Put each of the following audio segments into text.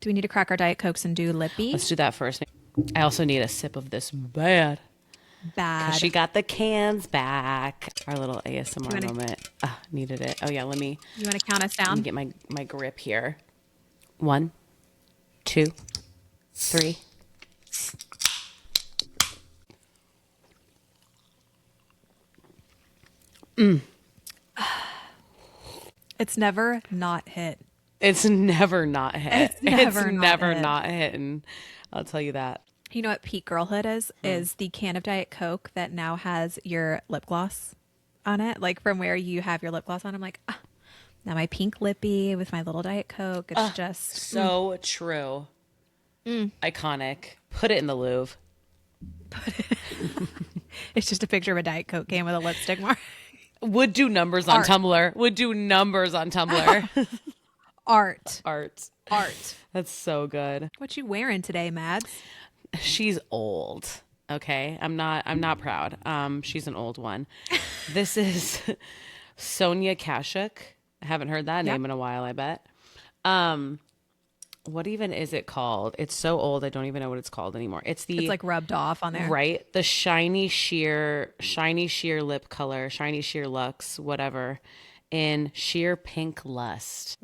Do we need to crack our Diet Cokes and do lippy? Let's do that first. I also need a sip of this bad. Because Bad. she got the cans back. Our little ASMR wanna- moment. Needed it. Oh, yeah. Let me You want to count us down? get my grip here. 1, 2, 3. It's never not hit. It's never not hit. It's never not hitting. I'll tell you that. You know what peak girlhood is? Is the can of Diet Coke that now has your lip gloss on it. Like from where you have your lip gloss on. I'm like, now my pink lippy with my little Diet Coke. It's just So true. Iconic. Put it in the Louvre. it's just a picture of a Diet Coke can with a lipstick mark. Would do numbers on Art. Tumblr. Would do numbers on Tumblr. Art. Art. That's so good. What you wearing today, Mads? She's old. Okay. I'm not proud. She's an old one. This is Sonia Kashuk. I haven't heard that name in a while, I bet. What even is it called? It's so old I don't even know what it's called anymore. It's like rubbed off on there. Right. The shiny sheer lip color, shiny sheer luxe, whatever. In sheer pink lust.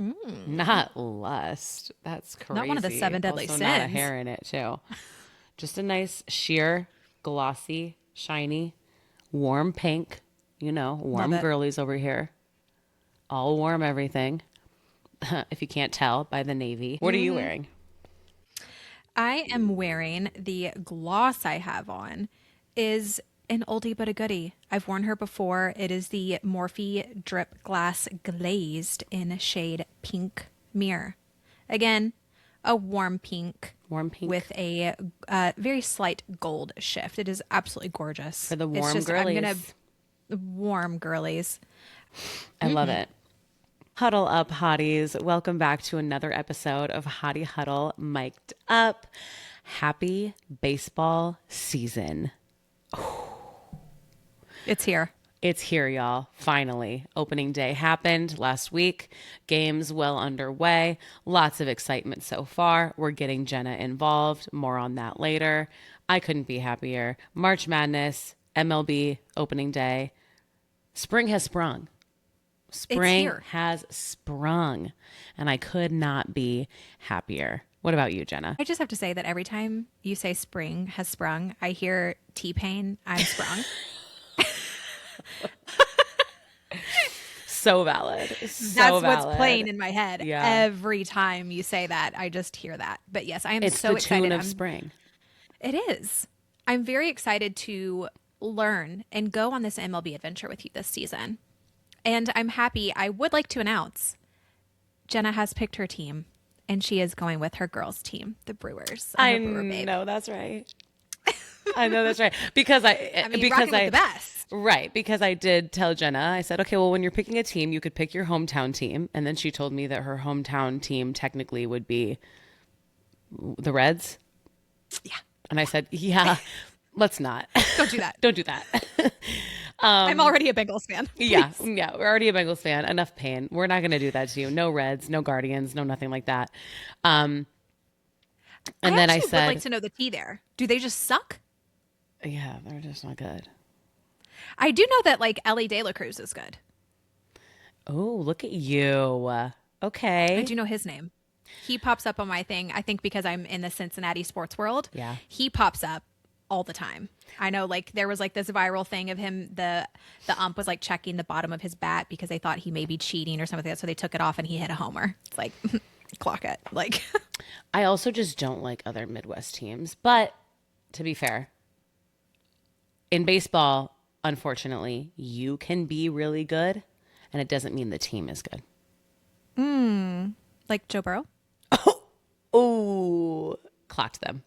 Not lust. That's crazy. Not one of the 7 deadly also sins. Not a hair in it too. Just a nice sheer, glossy, shiny, warm pink. You know, warm Love it. girlies over here. All warm everything. If you can't tell by the navy. What are you wearing? I am wearing the gloss I have on is an oldie but a goodie. I've worn her before. It is the Morphe Drip Glass Glazed in shade Pink Mirror. Again, a warm pink. Warm pink. With a very slight gold shift. It is absolutely gorgeous. For the warm girlies. I'm going to warm girlies. I love it. Huddle up, hotties. Welcome back to another episode of Hottie Huddle Mic'd Up. Happy baseball season. It's here. It's here, y'all. Finally. Opening day happened last week. Games well underway. Lots of excitement so far. We're getting Jenna involved. More on that later. I couldn't be happier. March Madness, MLB, opening day. Spring has sprung. Spring has sprung, and I could not be happier. What about you, Jenna? I just have to say that every time you say spring has sprung, I hear T-Pain, I'm sprung. So valid. That's what's playing in my head. Yeah. Every time you say that, I just hear that. But yes, I am so excited. It's the tune of spring. It is. I'm very excited to learn and go on this MLB adventure with you this season. And I'm happy. I would like to announce Jenna has picked her team, and she is going with her girls' team, the Brewers. I know that's right. I know that's right. Because because the best. Right. Because I did tell Jenna, I said, okay, well, when you're picking a team, you could pick your hometown team. And then she told me that her hometown team technically would be the Reds. Yeah. And I said, yeah, let's not. Don't do that. Don't do that. I'm already a Bengals fan. Yeah, we're already a Bengals fan. Enough pain. We're not going to do that to you. No Reds, no Guardians, no nothing like that. And then I said, would like to know the tea there. Do they just suck? Yeah, they're just not good. I do know that like Ellie De La Cruz is good. Oh, look at you. Okay. I do know his name. He pops up on my thing. I think because I'm in the Cincinnati sports world. Yeah. He pops up all the time. I know like there was like this viral thing of him, the ump was like checking the bottom of his bat because they thought he may be cheating or something like that. So they took it off and he hit a homer. It's like, clock it. Like, I also just don't like other Midwest teams. But to be fair, in baseball, unfortunately, you can be really good and it doesn't mean the team is good. like Joe Burrow. Oh, clocked them.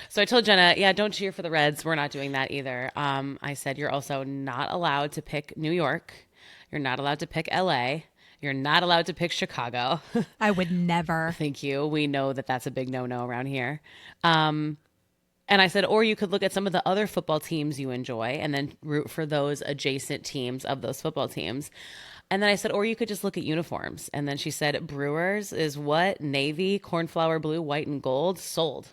So I told Jenna, yeah, don't cheer for the Reds. We're not doing that either. I said, you're also not allowed to pick New York. You're not allowed to pick LA. You're not allowed to pick Chicago. I would never. Thank you. We know that that's a big no-no around here. And I said, or you could look at some of the other football teams you enjoy and then root for those adjacent teams of those football teams. And then I said, or you could just look at uniforms. And then she said, Brewers is what? Navy, cornflower blue, white, and gold. Sold.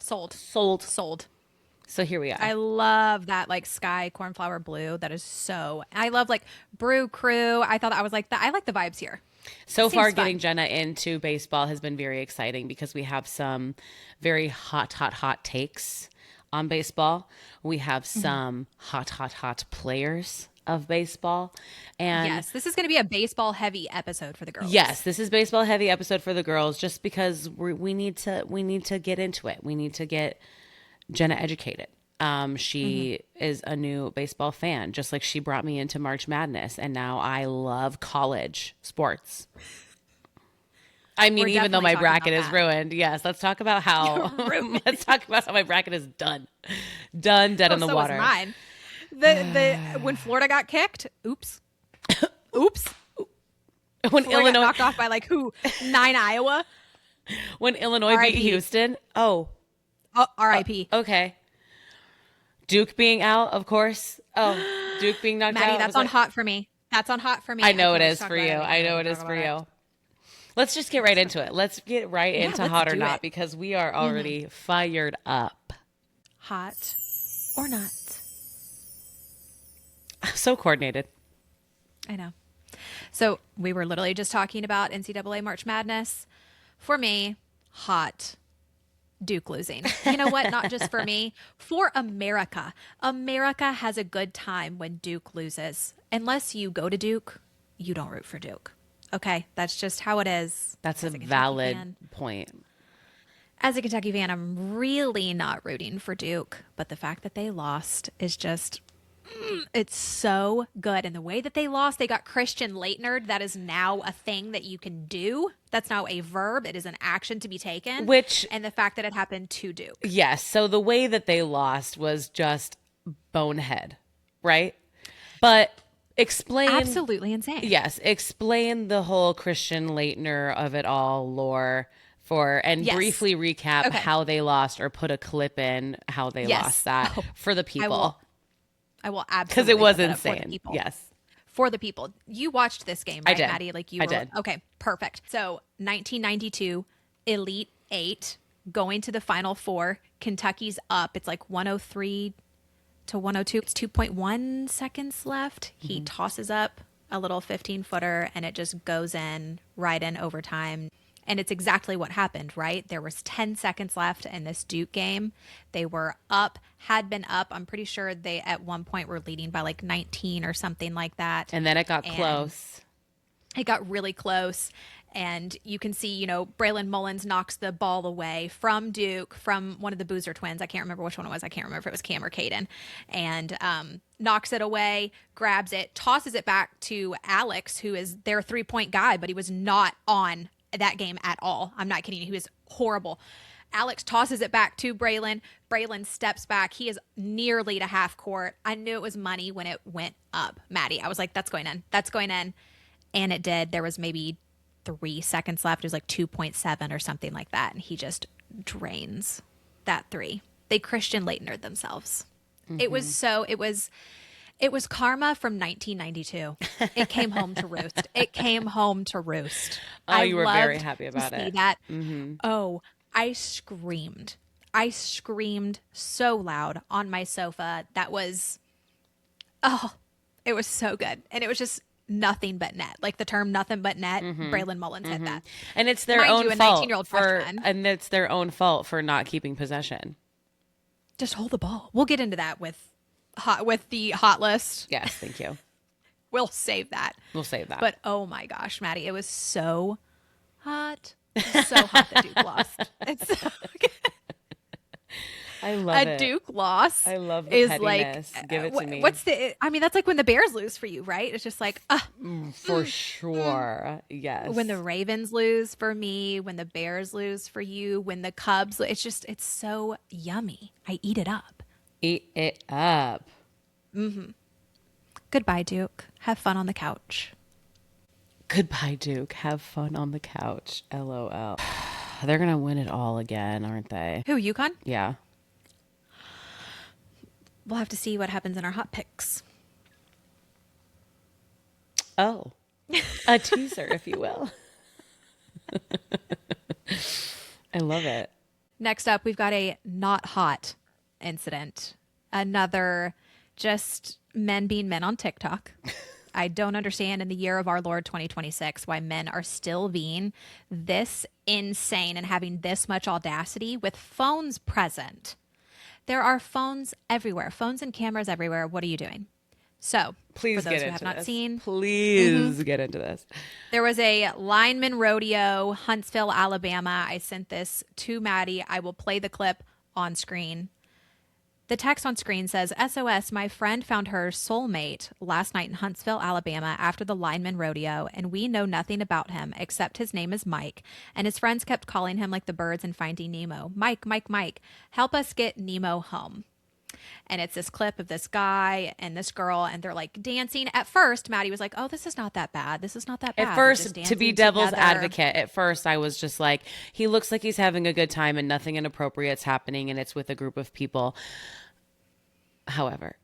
Sold. Sold. Sold. So here we I are. love that like sky cornflower blue. That is so. I love like Brew Crew. I thought I was like that. I like the vibes here. So far, Seems getting fun. Jenna into baseball has been very exciting because we have some very hot takes on baseball. We have Mhm. some hot players of baseball. And Yes, this is going to be a baseball heavy episode for the yes, girls. this is baseball heavy episode for the girls just because we need to get into it. We need to get Jenna educated. Hmm. She is a new baseball fan, just like she brought me into March Madness, and now I love college sports. I mean, We're even though definitely my talking bracket about is that. ruined, yes, let's talk about how Ruined. let's talk about how my bracket is done. Done, dead Oh, in the so was water. mine. The when Florida got kicked, oops. When Florida got Illinois knocked off by like who? 9 Iowa. when Illinois beat R.I.P. Houston. Oh, Oh, R.I.P. okay. Duke being out, of course. Oh, Duke being knocked Maddie, out. I that's was on like, hot for me. That's on hot for I me. I know it can't wait to is talk for about you. it. I I can't know wait it to is talk for about it. you. Let's just get right into it. Let's get right Yeah, into let's hot or do not it. because we are already fired up. Hot or not? So coordinated. I know. So we were literally just talking about NCAA March Madness. For me, hot. Duke losing. You know what? Not just for me, for America. America has a good time when Duke loses. Unless you go to Duke, you don't root for Duke. Okay, that's just how it is. That's a As a Kentucky valid fan, point. I'm really not rooting for Duke, but the fact that they lost is just it's so good. And the way that they lost, they got Christian Leitner. That is now a thing that you can do. That's now a verb. It is an action to be taken. Which, And the fact that it happened to Duke. yes, so the way that they lost was just bonehead, right? But explain, Absolutely insane. yes, explain the whole Christian Leitner of it all lore for, and Yes. briefly recap Okay. how they lost or put a clip in how they lost Yes. that Oh, for the I will people. I will Because it absolutely was put that up for the insane. people. Yes, For the people. You watched this game, I right, did. Maddie? Like you I were did. okay, perfect. So 1992, Elite Eight, going to the Final Four. Kentucky's up. It's like 103 to 102. It's 2.1 seconds left. He tosses up a little 15-footer and it just goes in right in overtime. And it's exactly what happened, right? There was 10 seconds left in this Duke game. They were up, had been up. I'm pretty sure they at one point were leading by like 19 or something like that. And then it got And close. it got really close. And you can see, Braylon Mullins knocks the ball away from Duke, from one of the Boozer twins. I can't remember which one it was. I can't remember if it was Cam or Caden. And knocks it away, grabs it, tosses it back to Alex, who is their 3-point guy, but he was not on that game at all. I'm not kidding you. He was horrible. Alex tosses it back to Braylon. Braylon steps back. He is nearly to half court. I knew it was money when it went up, Maddie. I was like, that's going in. That's going in. And it did. There was maybe 3 seconds left. It was like 2.7 or something like that. And he just drains that three. They Christian Leitner themselves. It was karma from 1992. It came home to roost. It came home to roost. Oh, I you were very loved happy to about see it. that. Oh, I screamed. I screamed so loud on my sofa. It was so good. And it was just nothing but net. Like the term nothing but net, Braylon Mullins had that. And it's their Mind own you, a fault 19-year-old for, freshman. and it's their own fault for not keeping possession. Just hold the ball. We'll get into that with the hot list. Yes, thank you. We'll save that. We'll save that. But oh my gosh, Maddie, it was so hot. It was so hot that Duke lost. It's so I love a it. Duke loss I love the is pettiness. like Give it to me. I mean, that's like when the Bears lose for you, right? It's just like For sure. Yes. when the Ravens lose for me, when the Bears lose for you, when the Cubs, it's so yummy. I eat it up. Eat it up. Goodbye, Duke. Have fun on the couch. Goodbye, Duke. Have fun on the couch. LOL. They're going to win it all again, aren't they? Who, UConn? Yeah. We'll have to see what happens in our hot picks. Oh, a teaser, if you will. I love it. Next up, we've got a not hot incident. Another just men being men on TikTok. I don't understand in the year of our Lord 2026 why men are still being this insane and having this much audacity with phones present. There are phones everywhere, phones and cameras everywhere. What are you doing? So, for Please those get who have into not this. seen, Please get into this. there was a lineman rodeo, Huntsville, Alabama. I sent this to Maddie. I will play the clip on screen. The text on screen says, SOS, my friend found her soulmate last night in Huntsville, Alabama after the lineman rodeo, and we know nothing about him except his name is Mike, and his friends kept calling him like the birds in Finding Nemo. Mike, Mike, Mike, help us get Nemo home. And it's this clip of this guy and this girl, and they're like dancing. At first, Maddie was like, oh, this is not that bad. This is not that bad. At They're just first, to be dancing devil's together. advocate, at first I was just like, he looks like he's having a good time and nothing inappropriate's happening and it's with a group of people. However,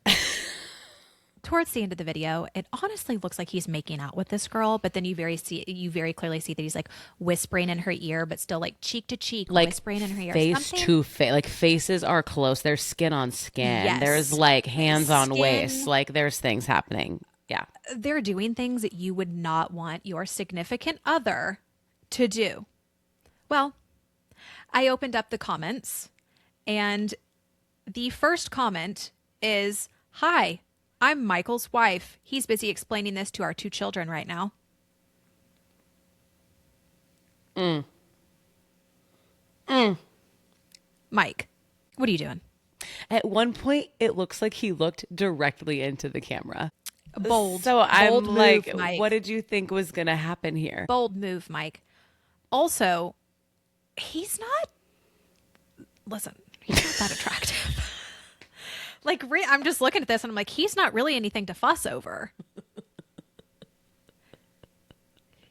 Towards the end of the video, it honestly looks like he's making out with this girl, but then you very clearly see that he's like whispering in her ear, but still like cheek to cheek, like whispering in her ear. face Something. to face, like faces are close. There's skin on skin. Yes. There's like hands on Skin. waist. Like there's things happening. Yeah. They're doing things that you would not want your significant other to do. Well, I opened up the comments, and the first comment is, hi, I'm Michael's wife. He's busy explaining this to our 2 children right now. Mike, what are you doing? At one point, it looks like he looked directly into the camera. Bold. So I'm bold like, move, Mike. what did you think was going to happen here? Bold move, Mike. Also, he's not, listen, he's not that attractive. Like, I'm just looking at this and I'm like, he's not really anything to fuss over.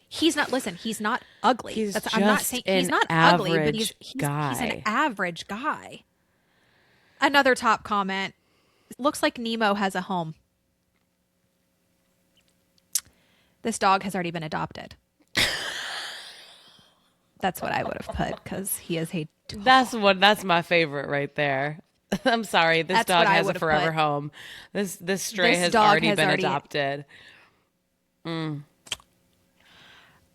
He's not, listen, he's not ugly. He's I'm not just saying an he's not ugly, but he's guy. an average guy. Another top comment, looks like Nemo has a home. This dog has already been adopted. That's what I would have put, because he is a dog. That's my favorite right there. I'm sorry. This That's dog what I has a would have forever put. home. This stray This has dog already has been already- adopted.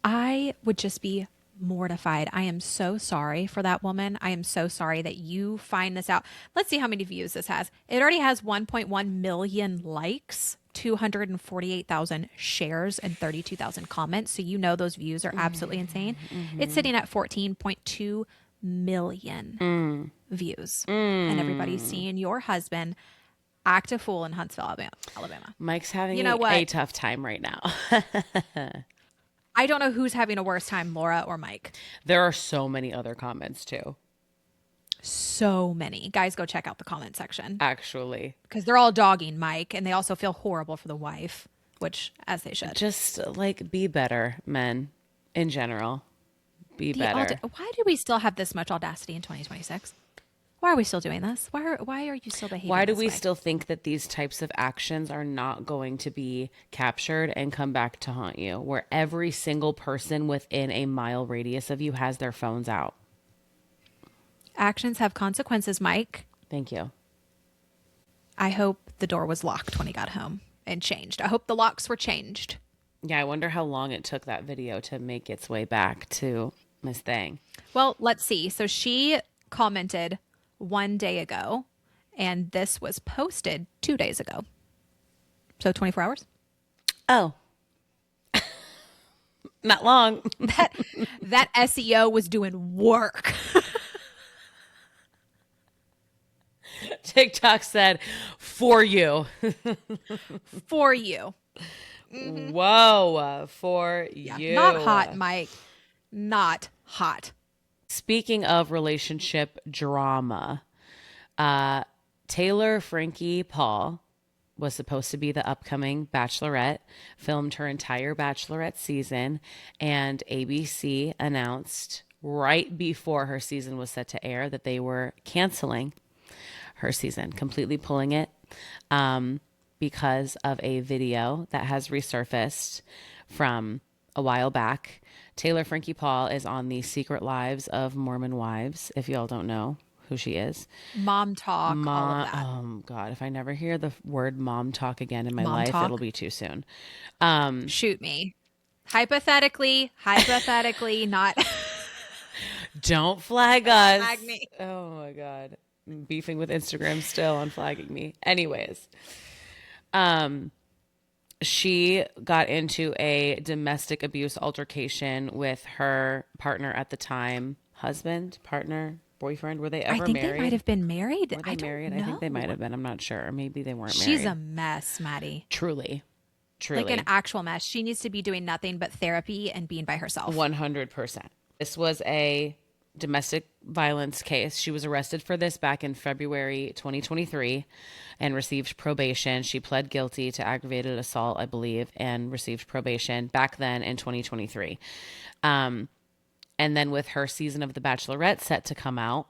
I would just be mortified. I am so sorry for that woman. I am so sorry that you find this out. Let's see how many views this has. It already has 1.1 million likes, 248,000 shares, and 32,000 comments. So you know those views are absolutely insane. It's sitting at 14.2 million views. And everybody's seeing your husband act a fool in Huntsville, Alabama. Mike's having You know what? a tough time right now. I don't know who's having a worse time, Laura or Mike. There are so many other comments too, So many. Guys, go check out the comment section, actually. because they're all dogging Mike, and they also feel horrible for the wife, which, as they should. Just like be better, men in general. Be better. Why do we still have this much audacity in 2026? Why are we still doing this? Why are you still behaving Why do this we way? still think that these types of actions are not going to be captured and come back to haunt you, where every single person within a mile radius of you has their phones out? Actions have consequences, Mike. Thank you. I hope the door was locked when he got home and changed. I hope the locks were changed. Yeah, I wonder how long it took that video to make its way back to Miss Thing. Well, let's see. So she commented 1 day ago, and this was posted 2 days ago. So 24 hours. Oh. Not long. That SEO was doing work. TikTok said, for you. For you. Whoa, for you. Not hot, Mike. Not hot. Speaking of relationship drama, Taylor Frankie Paul was supposed to be the upcoming Bachelorette, filmed her entire Bachelorette season, and ABC announced right before her season was set to air that they were canceling her season, completely pulling it. because of a video that has resurfaced from a while back. Taylor Frankie Paul is on the Secret Lives of Mormon Wives, if y'all don't know who she is. Mom talk, all of Mom, that. oh God, if I never hear the word mom talk again in my Mom life, it'll talk. be too soon. Shoot me. Hypothetically, not Don't flag don't us. flag me. Oh my God. I'm beefing with Instagram still on flagging me. Anyways, she got into a domestic abuse altercation with her partner at the time, husband, partner, boyfriend. Were they I ever think they might married? have been married. Were I they don't married? I think they might know. have been. I'm not sure. Maybe they weren't She's a married. mess, Maddie. Truly. Like an Truly. actual mess. She needs to be doing nothing but therapy and being by herself. 100%. This was a domestic violence case. She was arrested for this back in February 2023 and received probation. She pled guilty to aggravated assault, I believe, and received probation back then in 2023. And then with her season of The Bachelorette set to come out,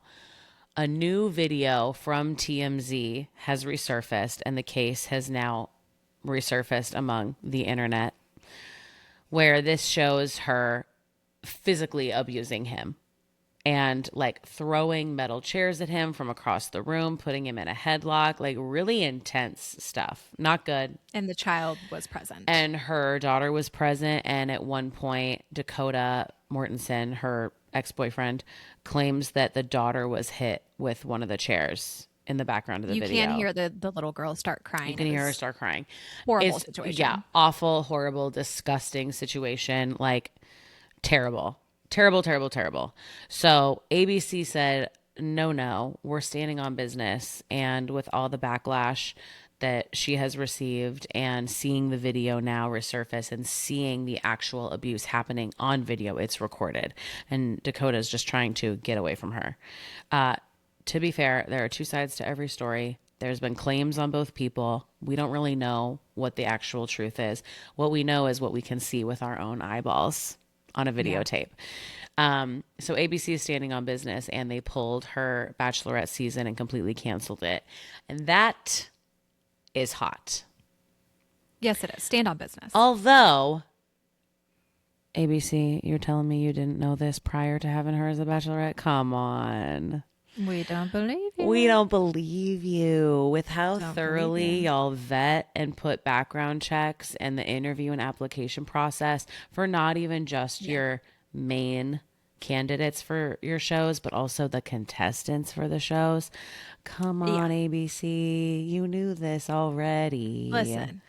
a new video from TMZ has resurfaced, and the case has now resurfaced among the internet, where this shows her physically abusing him and like throwing metal chairs at him from across the room, putting him in a headlock, like really intense stuff. Not good. And the child was present. And her daughter was present. And at one point, Dakota Mortensen, her ex-boyfriend, claims that the daughter was hit with one of the chairs in the background of the You video. can hear the little girl start crying. You can hear her start crying. Horrible It's, situation. yeah, awful, horrible, disgusting situation. Like terrible, terrible, terrible, terrible. So ABC said, no, we're standing on business. And with all the backlash that she has received and seeing the video now resurface and seeing the actual abuse happening on video, it's recorded. And Dakota's just trying to get away from her. To be fair, there are two sides to every story. There's been claims on both people. We don't really know what the actual truth is. What we know is what we can see with our own eyeballs on a videotape. So ABC is standing on business, and they pulled her Bachelorette season and completely canceled it. And that is hot. Yes, it is. Stand on business. Although, ABC, you're telling me you didn't know this prior to having her as a Bachelorette? Come on. We don't believe you. We don't believe you. With how Don't thoroughly believe you. y'all vet and put background checks and the interview and application process for not even just your main candidates for your shows, but also the contestants for the shows. Come on, ABC. You knew this already. Listen,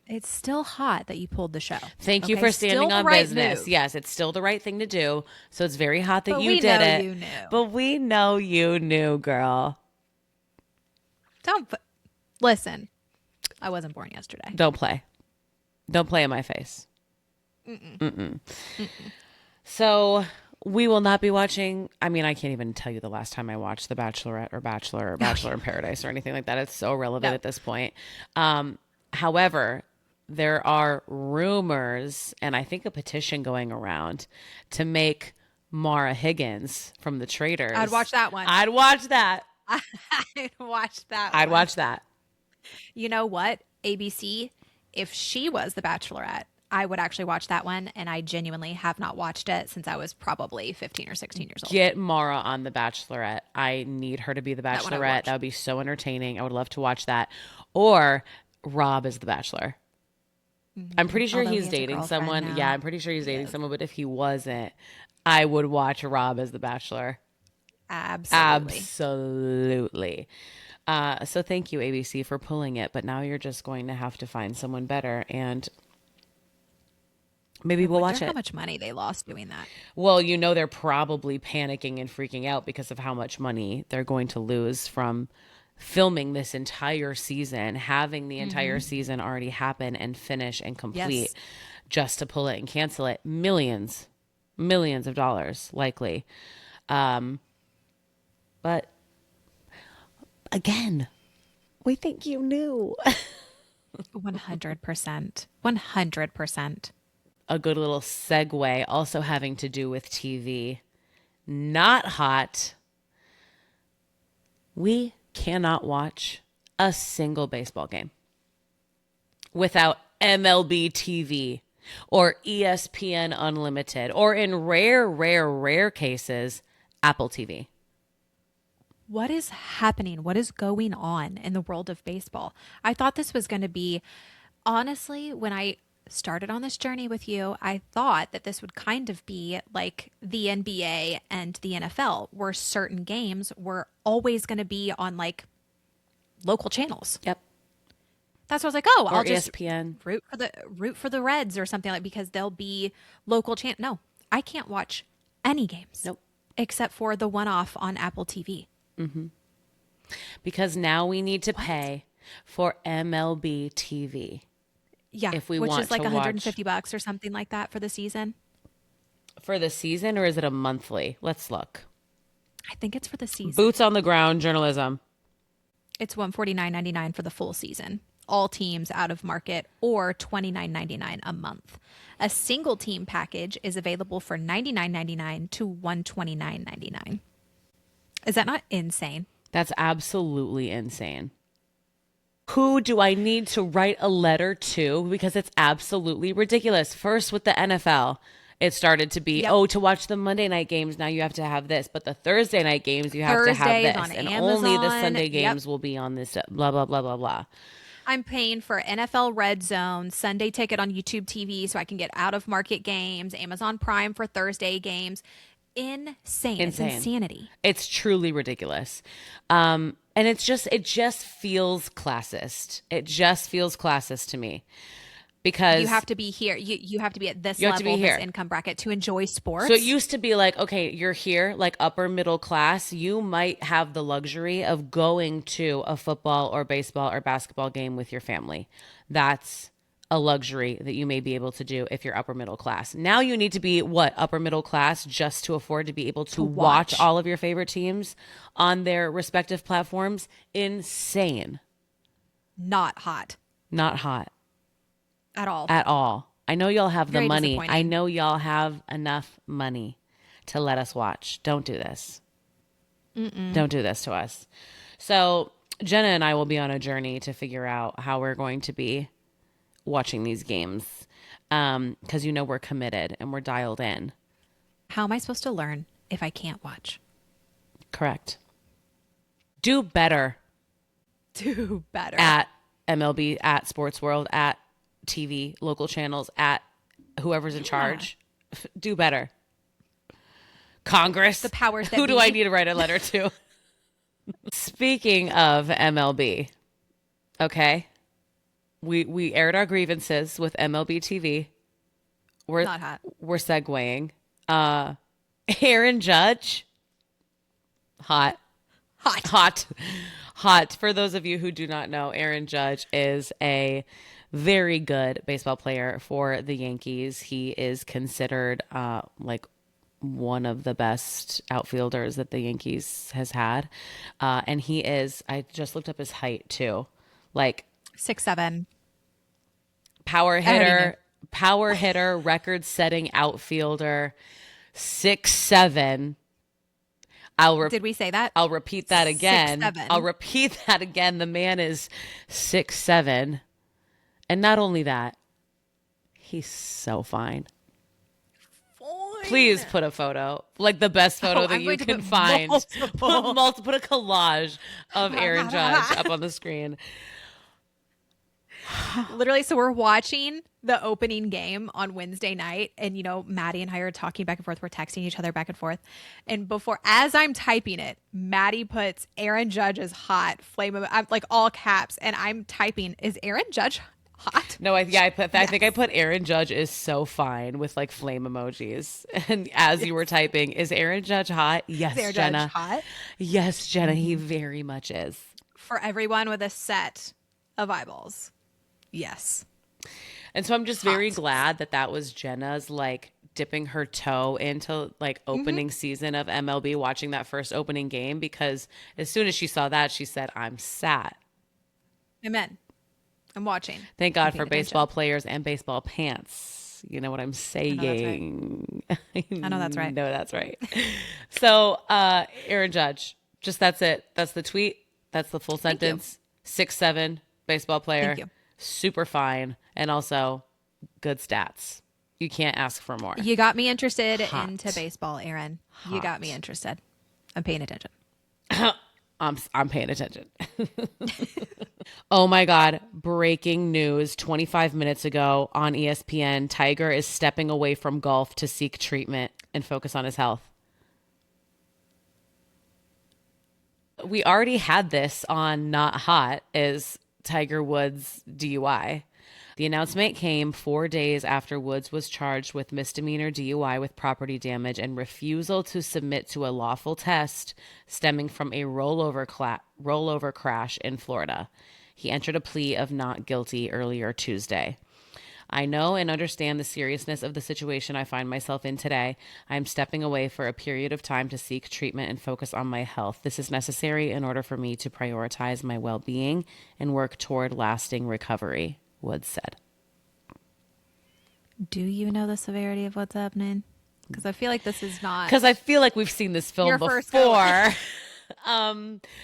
it's still hot that you pulled the show. Thank you Okay? for standing Still the on right business. move. Yes, it's still the right thing to do. So it's very hot that But you we did know it. you knew. But we know you knew, girl. Listen. I wasn't born yesterday. Don't play. Don't play in my face. Mm-mm. So we will not be watching. I mean, I can't even tell you the last time I watched The Bachelorette or Bachelor or Bachelor in Paradise or anything like that. It's so relevant at this point. However, there are rumors and I think a petition going around to make Mara Higgins from The Traitors. I'd watch that one. I'd watch that. I'd watch that I'd one. watch that. You know what? ABC, if she was the Bachelorette, I would actually watch that one. And I genuinely have not watched it since I was probably 15 or 16 years old. Get Mara on The Bachelorette. I need her to be the one I would Bachelorette. watch. That would be so entertaining. I would love to watch that. Or Rob is the Bachelor. I'm pretty sure Although he he's has a dating girlfriend someone. now. Yeah, I'm pretty sure he's dating someone. But if he wasn't, I would watch Rob as the Bachelor. Absolutely. Absolutely. So thank you, ABC, for pulling it. But now you're just going to have to find someone better. And maybe we'll watch Wonder it. how much money they lost doing that. Well, you know, they're probably panicking and freaking out because of how much money they're going to lose from filming this entire season, having the entire season already happen and finish and complete, Yes. just to pull it and cancel it. Millions of dollars, likely. But again, we think you knew. 100%. 100%. A good little segue, also having to do with TV. Not hot. We cannot watch a single baseball game. without MLB TV or ESPN Unlimited or in rare cases, Apple TV. What is happening? What is going on in the world of baseball? I thought this was going to be, honestly, when I started on this journey with you, I thought that this would kind of be like the NBA and the NFL, where certain games were always going to be on like local channels. Yep. That's what I was like, oh, Or I'll just ESPN. root for the Reds or something like because they'll be local channel. No, I can't watch any games. Nope. Except for the one off on Apple TV. Because now we need to pay for MLB TV. Yeah, if we which want is like to $150 or something like that for the season. For the season, or is it a monthly? Let's look. I think it's for the season. Boots on the ground journalism. It's $149.99 for the full season. All teams out of market, or $29.99 a month. A single team package is available for $99.99 to $129.99. Is that not insane? That's absolutely insane. Who do I need to write a letter to? Because it's absolutely ridiculous. First with the NFL, it started to be, to watch the Monday night games, now you have to have this. But the Thursday night games, you have to have this. On and Amazon. Only the Sunday games will be on this, blah, blah, blah, blah, blah. I'm paying for NFL Red Zone, Sunday Ticket on YouTube TV so I can get out of market games, Amazon Prime for Thursday games. Insane. It's insanity. It's truly ridiculous. And it just feels classist. It just feels classist to me because you have to be here. You have to be at this level, this income bracket to enjoy sports. So it used to be like, okay, you're here, like upper middle class. You might have the luxury of going to a football or baseball or basketball game with your family. That's a luxury that you may be able to do if you're upper middle class. Now you need to be upper middle class just to afford to be able to watch all of your favorite teams on their respective platforms. Insane. Not hot. Not hot. At all. At all. I know y'all have the money. Disappointing. I know y'all have enough money to let us watch. Don't do this. Don't do this to us. So Jenna and I will be on a journey to figure out how we're going to be watching these games because we're committed and we're dialed in. How am I supposed to learn if I can't watch? Correct. Do better. Do better. At MLB, at Sports World, at TV, local channels, at whoever's in charge. Do better. Congress. The powers that Who be. do I need to write a letter to? Speaking of MLB, okay. We aired our grievances with MLB TV. We're not hot. We're segueing. Aaron Judge, hot. For those of you who do not know, Aaron Judge is a very good baseball player for the Yankees. He is considered like one of the best outfielders that the Yankees has had, and he is. I just looked up his height too, like 6'7". Power hitter, record-setting outfielder, 6'7". Did we say that? I'll repeat that again. 6'7". I'll repeat that again. The man is 6'7", and not only that, he's so fine. Please put a photo, like the best photo that you can find. Put a collage of Aaron Judge up on the screen. Literally, so we're watching the opening game on Wednesday night, and Maddie and I are talking back and forth. We're texting each other back and forth, and as I'm typing it, Maddie puts Aaron Judge is hot, I'm like all caps, and I'm typing, is Aaron Judge hot? No, I think I put Aaron Judge is so fine with like flame emojis, and as you were typing, is Aaron Judge hot? Yes, is Aaron Jenna. Judge hot? Yes, Jenna. He very much is. For everyone with a set of eyeballs. Yes. And so I'm just very glad that was Jenna's like dipping her toe into like opening season of MLB, watching that first opening game, because as soon as she saw that, she said, I'm sat. Amen. I'm watching. Thank God for baseball players and baseball pants. You know what I'm saying? I know that's right. No, that's right. So Aaron Judge, that's it. That's the tweet. That's the full sentence. 6'7", baseball player. Thank you. super fine, and also good stats. You can't ask for more. You got me interested into Hot. baseball, Aaron. You got me Hot. interested. I'm paying attention. I'm paying attention. Oh my God. Breaking news 25 minutes ago on ESPN. Tiger is stepping away from golf to seek treatment and focus on his health. We already had this on Not Hot as Tiger Woods' DUI. The announcement came 4 days after Woods was charged with misdemeanor DUI with property damage and refusal to submit to a lawful test stemming from a rollover crash in Florida. He entered a plea of not guilty earlier Tuesday. I know and understand the seriousness of the situation I find myself in today. I am stepping away for a period of time to seek treatment and focus on my health. This is necessary in order for me to prioritize my well being and work toward lasting recovery, Woods said. Do you know the severity of what's happening? Because I feel like this is not Because I feel like we've seen this film your first go. before.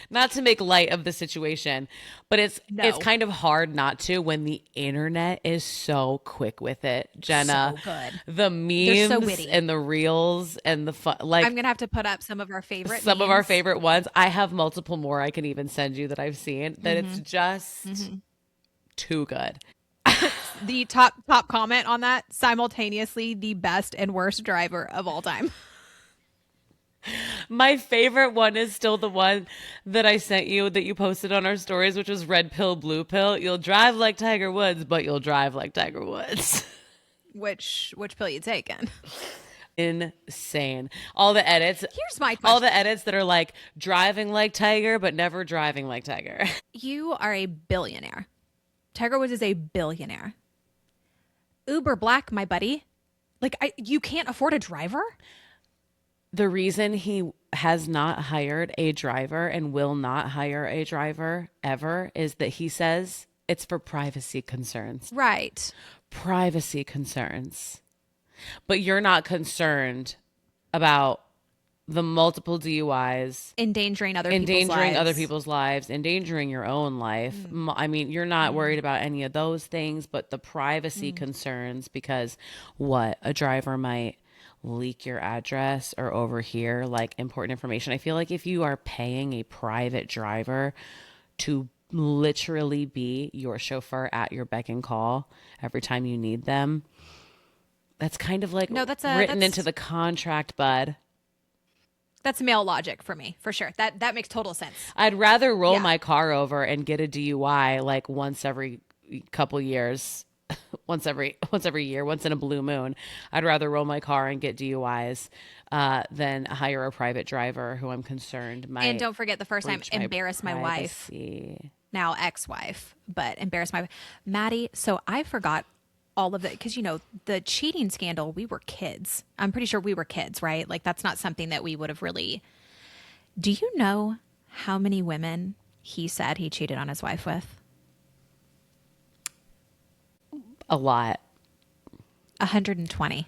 Not to make light of the situation, but it's No. kind of hard not to when the internet is so quick with it, Jenna. So good. The They're so memes witty. and the reels and the fun, like I'm gonna have to put up some of our favorite some of our memes. favorite ones. I have multiple more I can even send you that I've seen. That it's just too good. The top comment on that, simultaneously the best and worst driver of all time. My favorite one is still the one that I sent you that you posted on our stories, which was red pill, blue pill. You'll drive like Tiger Woods, but you'll drive like Tiger Woods. Which pill you taking? Insane. All the edits. Here's my All question. the edits that are like driving like Tiger, but never driving like Tiger. You are a billionaire. Tiger Woods is a billionaire. Uber black, my buddy. Like, you can't afford a driver? The reason he has not hired a driver and will not hire a driver ever is that he says it's for privacy concerns. Right. Privacy concerns. But you're not concerned about the multiple DUIs, Endangering other people's lives, endangering your own life. I mean, you're not worried about any of those things, but the privacy concerns, because what a driver might leak your address or overhear like important information. I feel like if you are paying a private driver to literally be your chauffeur at your beck and call every time you need them, that's kind of like written into the contract, bud. That's male logic for me, for sure. That makes total sense. I'd rather roll my car over and get a DUI like once every couple years, once every year, once in a blue moon. I'd rather roll my car and get DUIs than hire a private driver who I'm concerned might. And don't forget the first time, breach my embarrass my wife. privacy. Now ex-wife, but embarrass my Maddie. So I forgot all of it because, you know, the cheating scandal, we were kids. I'm pretty sure we were kids, right? Like, that's not something that we would have really. Do you know how many women he said he cheated on his wife with? A lot. 120.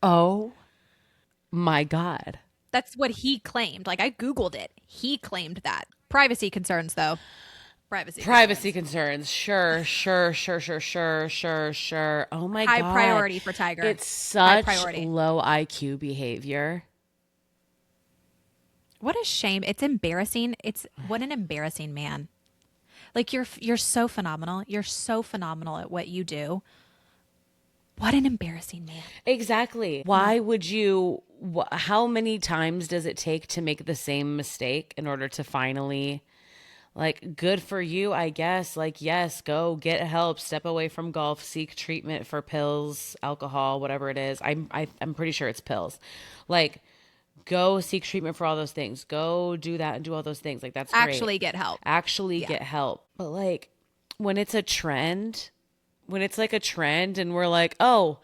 Oh my God. That's what he claimed. Like, I Googled it. He claimed that. Privacy concerns, though. Privacy concerns. Sure. Oh my God. High priority for Tiger. It's High such priority. low IQ behavior. What a shame. It's embarrassing. What an embarrassing man. Like, you're so phenomenal. You're so phenomenal at what you do. What an embarrassing man. Exactly. Why would you, how many times does it take to make the same mistake in order to finally, like, good for you, I guess. Like, yes, go get help, step away from golf, seek treatment for pills, alcohol, whatever it is. I'm pretty sure it's pills. Like, go seek treatment for all those things. Go do that and do all those things. Like, that's great. Actually get help. Get help. But like, when it's a trend, when it's like a trend and we're like, oh,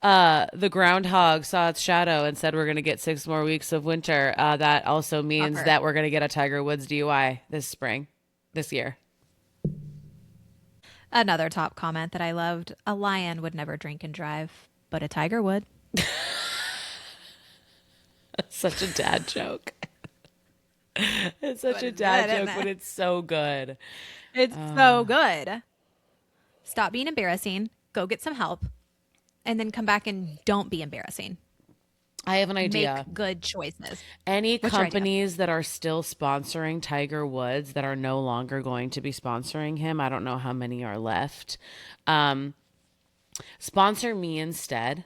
the groundhog saw its shadow and said we're going to get 6 more weeks of winter. That also means that we're going to get a Tiger Woods DUI this year. Another top comment that I loved. A lion would never drink and drive, but a tiger would. Such a dad joke. It's such But a it's good, dad isn't joke, but it? it's so good. It's so good. Stop being embarrassing. Go get some help. And then come back and don't be embarrassing. I have an Make idea. good choices. Any What's your idea? companies that are still sponsoring Tiger Woods that are no longer going to be sponsoring him, I don't know how many are left. Um, Sponsor me instead.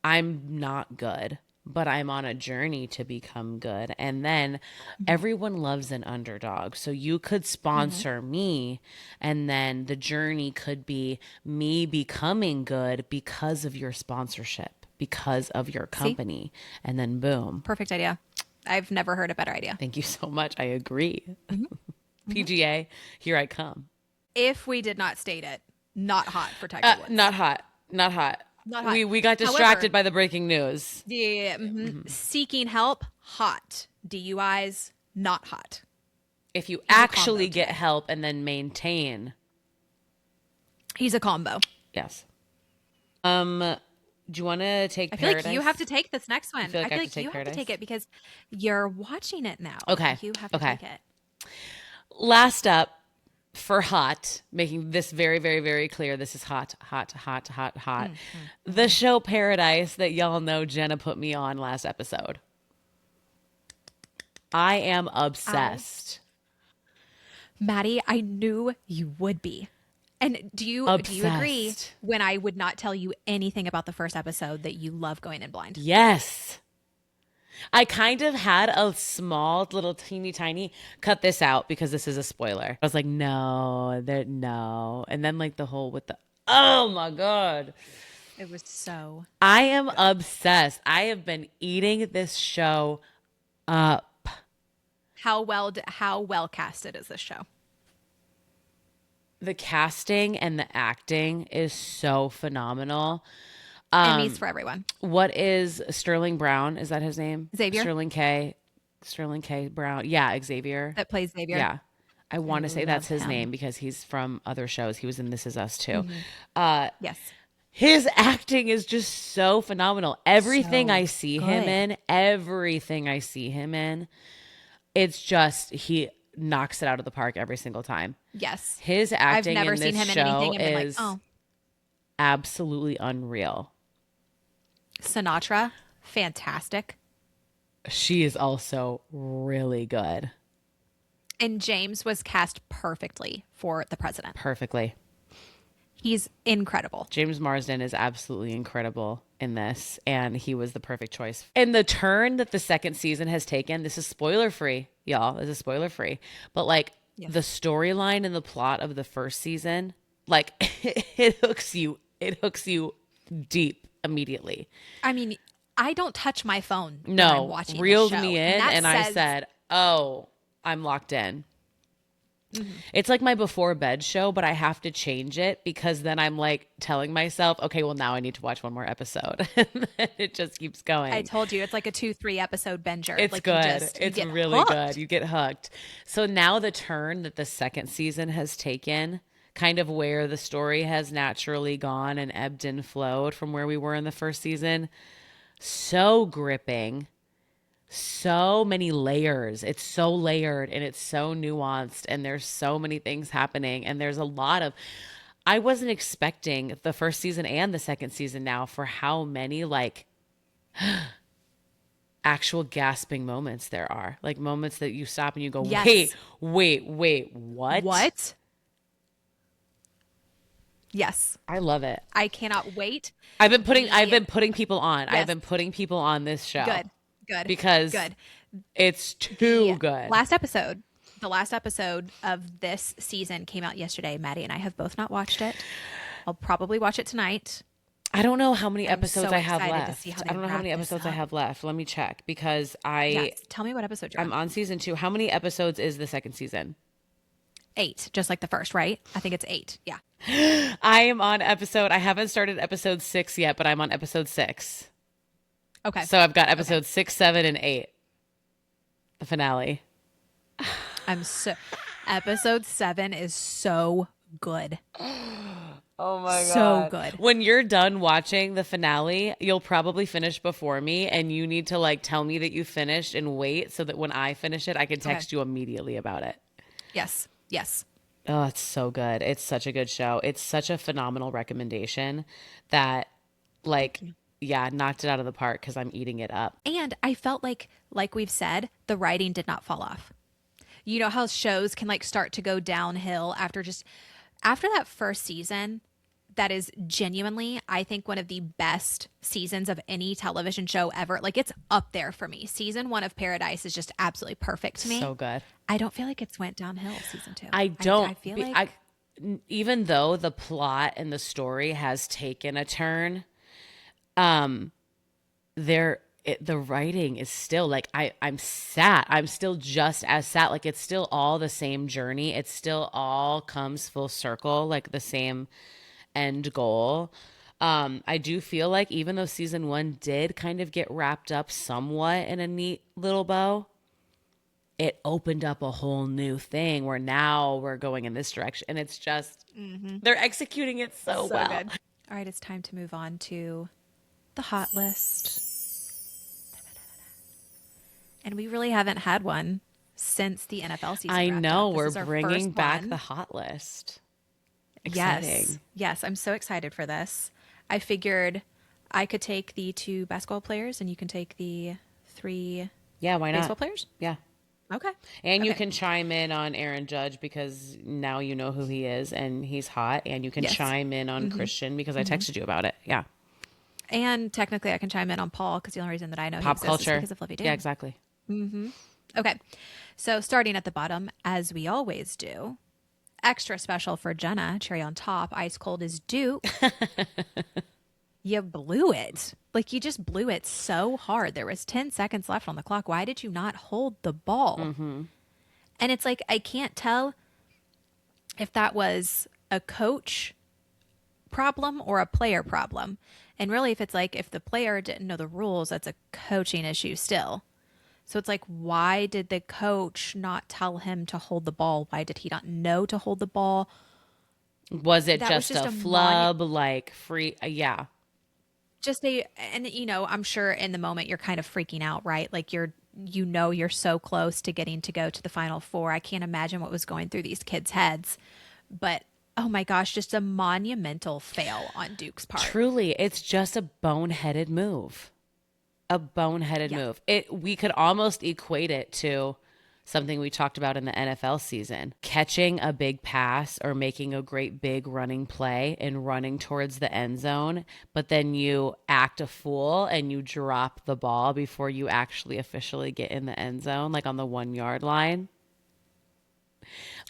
I'm not good, but I'm on a journey to become good. And then Hmm. everyone loves an underdog. So you could Hmm. sponsor me, and then the journey could be me becoming good because of your sponsorship, because of your See? company. And then boom. Perfect idea. I've never heard a better idea. Thank you so much. I agree. Hmm. Hmm. PGA, here I come. If we did not state it, not hot for Tiger Woods. Not hot. Not hot. Not hot. We got However, distracted by the breaking news. seeking help, hot. DUIs, not hot. If you He's a combo actually get today. help and then maintain, He's a combo. yes. Do you want to take I feel like you have to Paradise? take this next You one. feel I like I feel have to like you take have to take Paradise? it because you're watching it now. Okay. You have to Okay. take it. Last up for hot, making this very, very, very clear. This is hot, hot, hot, hot, hot. The show Paradise that y'all know Jenna put me on last episode. I am I, obsessed. Maddie, I knew you would be. And do you agree Obsessed. when I would not tell you anything about the first episode that you love going in blind? Yes. I kind of had a small, little, teeny, tiny cut this out because this is a spoiler. I was like, no, there, no. And then, like, the whole with the, oh my God. It was so I am good. obsessed. I have been eating this show up. How well casted is this show? The casting and the acting is so phenomenal. Emmys for everyone. What is Sterling Brown? Is that his name? Xavier Sterling K. Sterling K. Brown. Yeah, Xavier. that plays Xavier. Yeah. I I want to say that's love his him. name because he's from other shows. He was in This Is Us too. Hmm. Yes. His acting is just so phenomenal. So good. Everything I see him in, it's just he knocks it out of the park every single time. Yes. His I've acting never in seen this him in show anything and been like, is oh, absolutely unreal. Sinatra, fantastic. She is also really good. And James was cast perfectly for the president. Perfectly. He's incredible. James Marsden is absolutely incredible in this, and he was the perfect choice. And the turn that the second season has taken, this is spoiler free, y'all. This is spoiler free. But like the Yes. storyline and the plot of the first season, like it hooks you deep immediately. I mean, I don't touch my phone when I'm No, watching this reeled show. me And in, that and I says, said, "Oh, I'm locked in." mhm, It's like my before bed show, but I have to change it because then I'm like telling myself, okay, well, now I need to watch one more episode. And then it just keeps I going. told you it's like a 2-3 episode binger. It's Like you good. just, you It's get really good. hooked. You get hooked. So now the turn that the second season has taken, kind of where the story has naturally gone and ebbed and flowed from where we were in the first season, so gripping, so many layers. It's so layered and it's so nuanced, and there's so many things happening. And there's a lot of, I wasn't expecting the first season and the second season now for how many like actual gasping moments there are. Like moments that you stop and you go, wait, Yes. wait, wait, what? What? Yes. I love it. I cannot wait. I've The been putting people on. I've Yes. been putting people on this show Good. Good. because Good. it's too The good. last episode, the last episode of this season came out yesterday. Maddie and I have both not watched it. I'll probably watch it tonight. I don't know how many I'm episodes so I have excited to left. see how I they don't know how wrap many this episodes I up. have left. Let me check because Yes. Tell me what episode you're I'm on. on season 2. How many episodes is the second season? 8, just like the first, right? I think it's 8. Yeah. I am on I haven't started episode 6 yet, but I'm on episode 6. Okay. So I've got Okay. episode 6, 7, and 8, the finale. I'm so Episode 7 is so good. Oh my So God. good. When you're done watching the finale, you'll probably finish before me, and you need to like tell me that you finished and wait so that when I finish it, I can Okay. text you immediately about it. Yes. Yes. Oh, it's so good. It's such a good show. It's such a phenomenal recommendation that, Thank like, you. yeah, knocked it out of the park because I'm eating it up. And I felt like we've said, the writing did not fall off. You know how shows can like start to go downhill after that first season. That is genuinely, I think, one of the best seasons of any television show ever. Like, it's up there for me. Season 1 of Paradise is just absolutely perfect to So me. good. I don't feel like it's went downhill season 2. I I don't feel be I like even though the plot and the story has taken a turn, the writing is still like I'm sad. I'm still just as sad. Like it's still all the same journey. It still all comes full circle, like the same end goal. I do feel like even though season 1 did kind of get wrapped up somewhat in a neat little bow, it opened up a whole new thing where now we're going in this direction. And it's just, they're executing it so so well. good. All right, it's time to move on to the hot list. And we really haven't had one since the NFL season I wrapped know up. This we're is our bringing first back the one. hot list. Yes. Exciting. Yes, I'm so excited for this. I figured I could take the 2 basketball players and you can take the 3 Yeah, why not? baseball players. Yeah. Okay. And you Okay. can chime in on Aaron Judge because now you know who he is and he's hot. And you can Yes. chime in on Christian because I texted you about it. Yeah. And technically, I can chime in on Paul because the only reason that I know he Pop exists is culture. because of Livy Yeah, Doon. exactly. Okay. So, starting at the bottom, as we always do, extra special for Jenna, cherry on top, ice cold is Duke. You blew it. Like, you just blew it so hard. There was 10 seconds left on the clock. Why did you not hold the ball? And it's like, I can't tell if that was a coach problem or a player problem. And really, if it's like, if the player didn't know the rules, that's a coaching issue still. So it's like, why did the coach not tell him to hold the ball? Why did he not know to hold the ball? Was it That was just just a a flub, like free? Yeah. just a, and I'm sure in the moment you're kind of freaking out, right? Like you're so close to getting to go to the final 4. I can't imagine what was going through these kids' heads, but oh my gosh, just a monumental fail on Duke's part. Truly, it's just a boneheaded move. A boneheaded Yeah. move. We could almost equate it to something we talked about in the NFL season. Catching a big pass or making a great big running play and running towards the end zone, but then you act a fool and you drop the ball before you actually officially get in the end zone, like on the 1 yard line.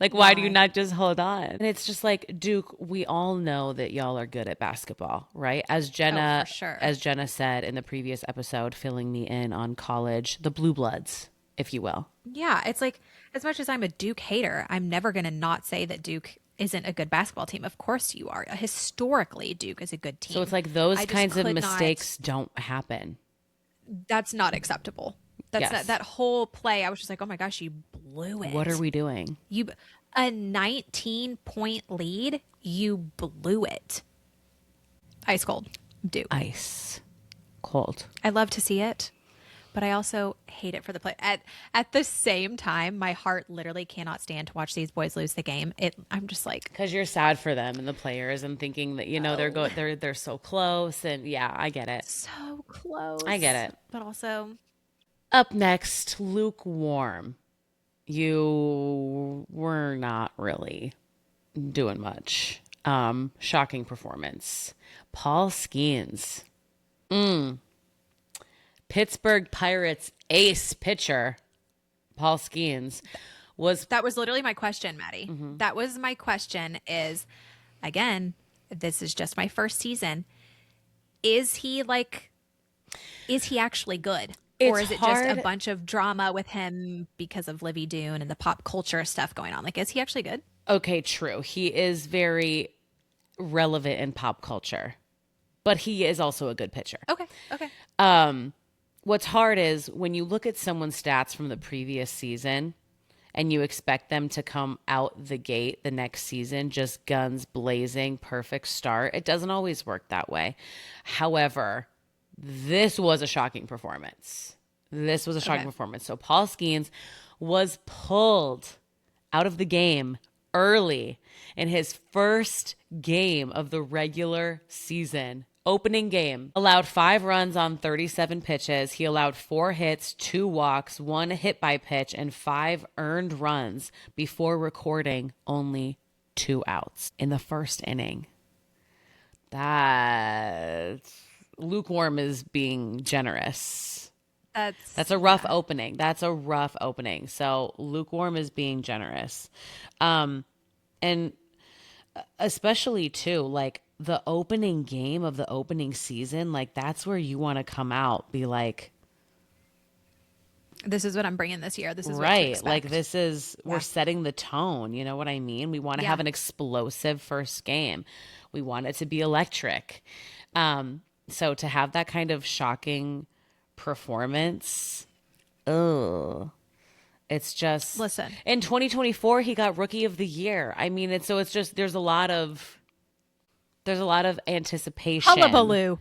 Like, why do you Why? not just hold on? And it's just like, Duke, we all know that y'all are good at basketball, right? Oh, for sure. As Jenna said in the previous episode, filling me in on college, the blue bloods, if you will. Yeah, it's like, as much as I'm a Duke hater, I'm never going to not say that Duke isn't a good basketball team. Of course you are. Historically, Duke is a good So it's team. like those I just kinds of could not. mistakes don't happen. That's not acceptable. That's not, Yes. that whole play. I was just like, oh my gosh, you blew What are it. we doing? You a 19-point lead, you blew it. Ice cold, Duke. Ice cold. I love to see it, but I also hate it for the play. At the same time, my heart literally cannot stand to watch these boys lose the game. I'm just like, Because you're sad for them and the players and thinking that, they're so close. And yeah, I get it. so I get close. it. But also, Up next, lukewarm. You were not really doing much. Shocking performance. Paul Skenes. Pittsburgh Pirates ace pitcher, Paul Skenes, was that was literally my question, Maddie. That was my question is, again, this is just my first season. Is he actually good? Or It's is it just a hard. bunch of drama with him because of Livy Doon and the pop culture stuff going on? Like, is he actually good? Okay, true. He is very relevant in pop culture, but he is also a good pitcher. Okay. Okay. What's hard is when you look at someone's stats from the previous season and you expect them to come out the gate the next season just guns blazing, perfect start. It doesn't always work that way. However, this was a shocking performance. This was a shocking Okay. performance. So Paul Skenes was pulled out of the game early in his first game of the regular season. Opening game, allowed 5 runs on 37 pitches. He allowed 4 hits, 2 walks, 1 hit by pitch, and 5 earned runs before recording only 2 outs in the first inning. That's lukewarm is being generous. That's a rough opening. That's a rough opening. So lukewarm is being generous. And especially too, like the opening game of the opening season, like that's where you want to come out, be like, This is what I'm bringing this year. This is what to right. expect. Like this is, we're setting the tone. You know what I mean? We want to have an explosive first game. We want it to be electric. So to have that kind of shocking performance, it's just, Listen. in 2024 he got rookie of the year. I mean, it's just there's a lot of anticipation. Hullabaloo.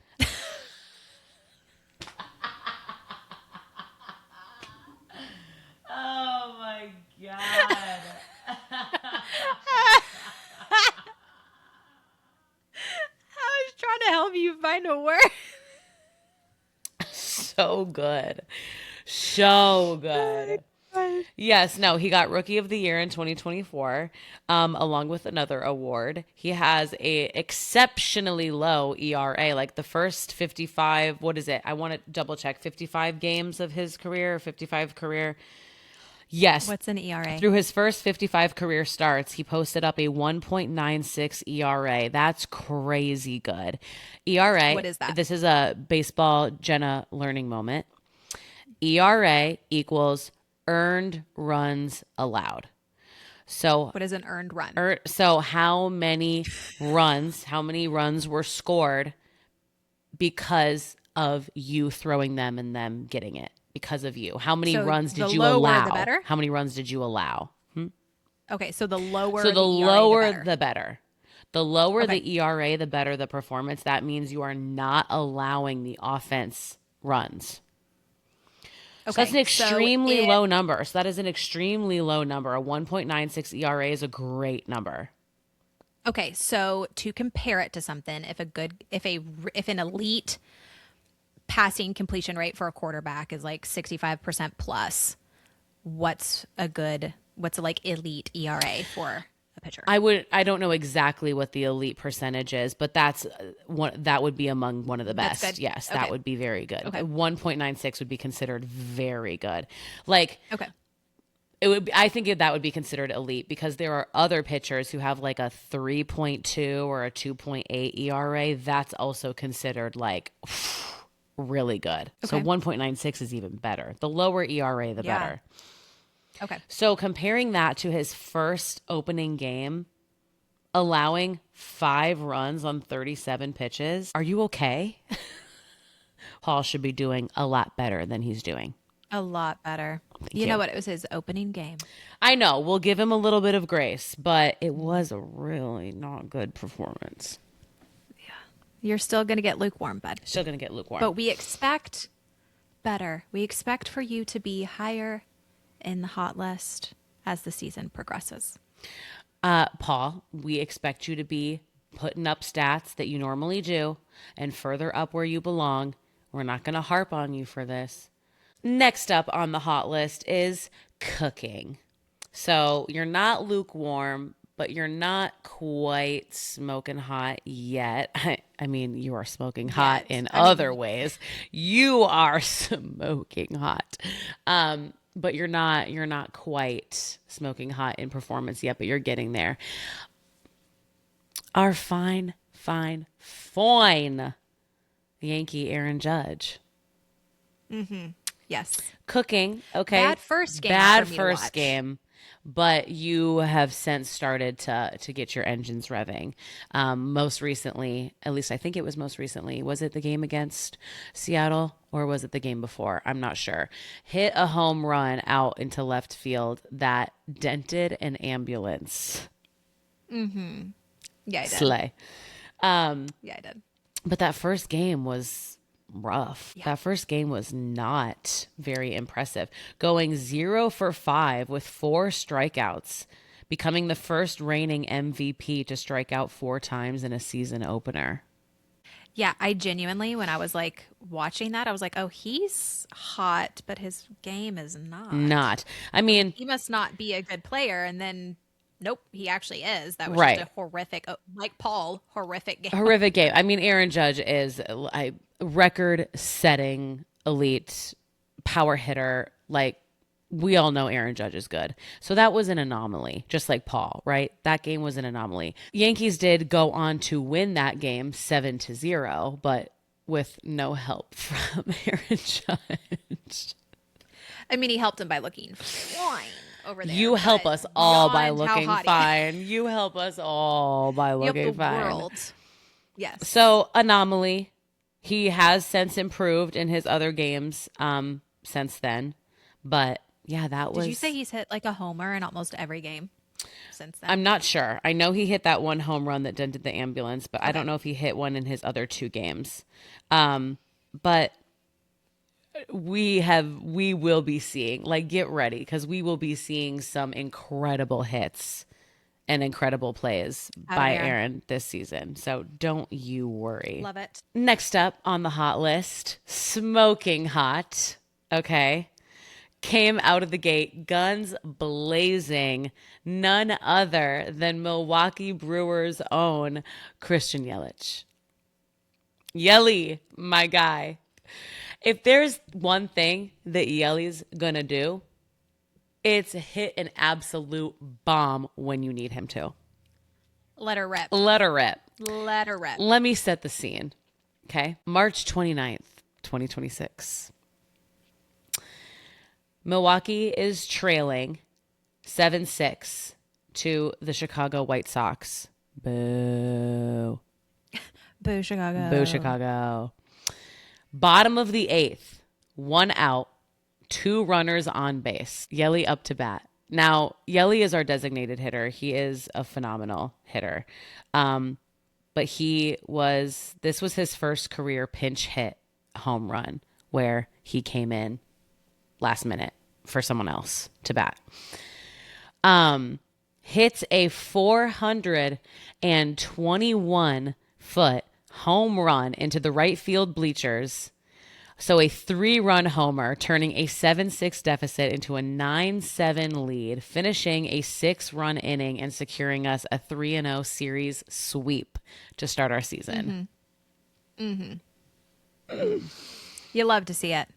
Oh my god. I was trying to help you find a word. So good. So good. Yes, no, he got Rookie of the Year in 2024, along with another award. He has a exceptionally low ERA, like the first 55, what is it? I want to double check, 55 games of his career, 55 career. Yes. What's an ERA? Through his first 55 career starts, he posted up a 1.96 ERA. That's crazy good. ERA. What is that? This is a baseball Jenna learning moment. ERA equals earned runs allowed. So What is an earned run? so how many runs were scored because of you throwing them and them getting it? Because of you. How many So runs did the you lower, allow? the better? How many runs did you allow? Okay, so the lower So the ERA, lower the better. the better. The lower Okay. the ERA, the better the performance. That means you are not allowing the offense runs. So that's an extremely low number. So that is an extremely low number. A 1.96 ERA is a great number. Okay, so to compare it to something, if an elite passing completion rate for a quarterback is like 65% plus, what's a like elite ERA for a pitcher? I don't know exactly what the elite percentage is, but that's that would be among one of the That's best. good. Yes, Okay. that would be very good. Okay. 1.96 would be considered very good. Like Okay. it would be, I think that would be considered elite because there are other pitchers who have like a 3.2 or a 2.8 ERA. That's also considered like really good. So Okay. 1.96 is even better. The lower ERA, the Yeah. better. Okay. So comparing that to his first opening game, allowing 5 runs on 37 pitches, are you okay? Paul should be doing a lot better than he's doing. A lot better. You know what? It was his opening game. I know. We'll give him a little bit of grace, but it was a really not good performance. You're still going to get lukewarm, bud. Still going to get lukewarm. But we expect better. We expect for you to be higher in the hot list as the season progresses. Paul, we expect you to be putting up stats that you normally do and further up where you belong. We're not going to harp on you for this. Next up on the hot list is cooking. So you're not lukewarm, but you're not quite smoking hot yet. I mean, you are smoking hot in other ways. You are smoking hot. But you're not quite smoking hot in performance yet, but you're getting there. Our fine Yankee Aaron Judge. Yes. Cooking, okay. Bad first game Bad for me to first watch. game. but you have since started to get your engines revving. Most recently, at least I think it was most recently, was it the game against Seattle or was it the game before? I'm not sure. Hit a home run out into left field that dented an ambulance. Yeah, I did. Slay. Yeah, I did. But that first game was rough. Yeah. That first game was not very impressive. Going 0 for 5 with 4 strikeouts, becoming the first reigning MVP to strike out 4 times in a season opener. Yeah, I genuinely, when I was like watching that, I was like, oh, he's hot, but his game is not. Not. I mean, He must not be a good player. And then, nope, he actually is. That was just right. a horrific, like Paul, horrific game. Horrific game. I mean, Aaron Judge is a record setting elite power hitter. Like, we all know Aaron Judge is good. So that was an anomaly, just like Paul, right? That game was an anomaly. Yankees did go on to win that game 7-0, but with no help from Aaron Judge. I mean, he helped him by looking fine over there. You help but us all by beyond how looking hot fine. You help us all by you help the looking fine. world. Yes. So, anomaly. He has since improved in his other games since then. But yeah, that was. Did you say he's hit like a homer in almost every game since then? I'm not sure. I know he hit that one home run that dented the ambulance, but I don't Okay. know if he hit one in his other 2 games. But we will be seeing, like, get ready, because we will be seeing some incredible hits and incredible plays Out of by Aaron. Aaron this season. So don't you worry. Love it. Next up on the hot list, smoking hot. Okay. Came out of the gate, guns blazing, none other than Milwaukee Brewers' own Christian Yelich. Yelly, my guy. If there's one thing that Yelly's gonna do, it's hit an absolute bomb when you need him to. Let her rip. Let her rip. Let her rip. Let me set the scene. Okay. March 29th, 2026. Milwaukee is trailing 7-6 to the Chicago White Sox. Boo. Boo, Chicago. Boo, Chicago. Bottom of the 8th, 1 out, 2 runners on base. Yelly up to bat. Now, Yelly is our designated hitter. He is a phenomenal hitter. But this was his first career pinch hit home run where he came in last minute for someone else to bat. Hits a 421-foot home run into the right field bleachers. So a 3-run homer, turning a 7-6 deficit into a 9-7 lead, finishing a 6-run inning and securing us a 3-0 series sweep to start our season. You love to see it.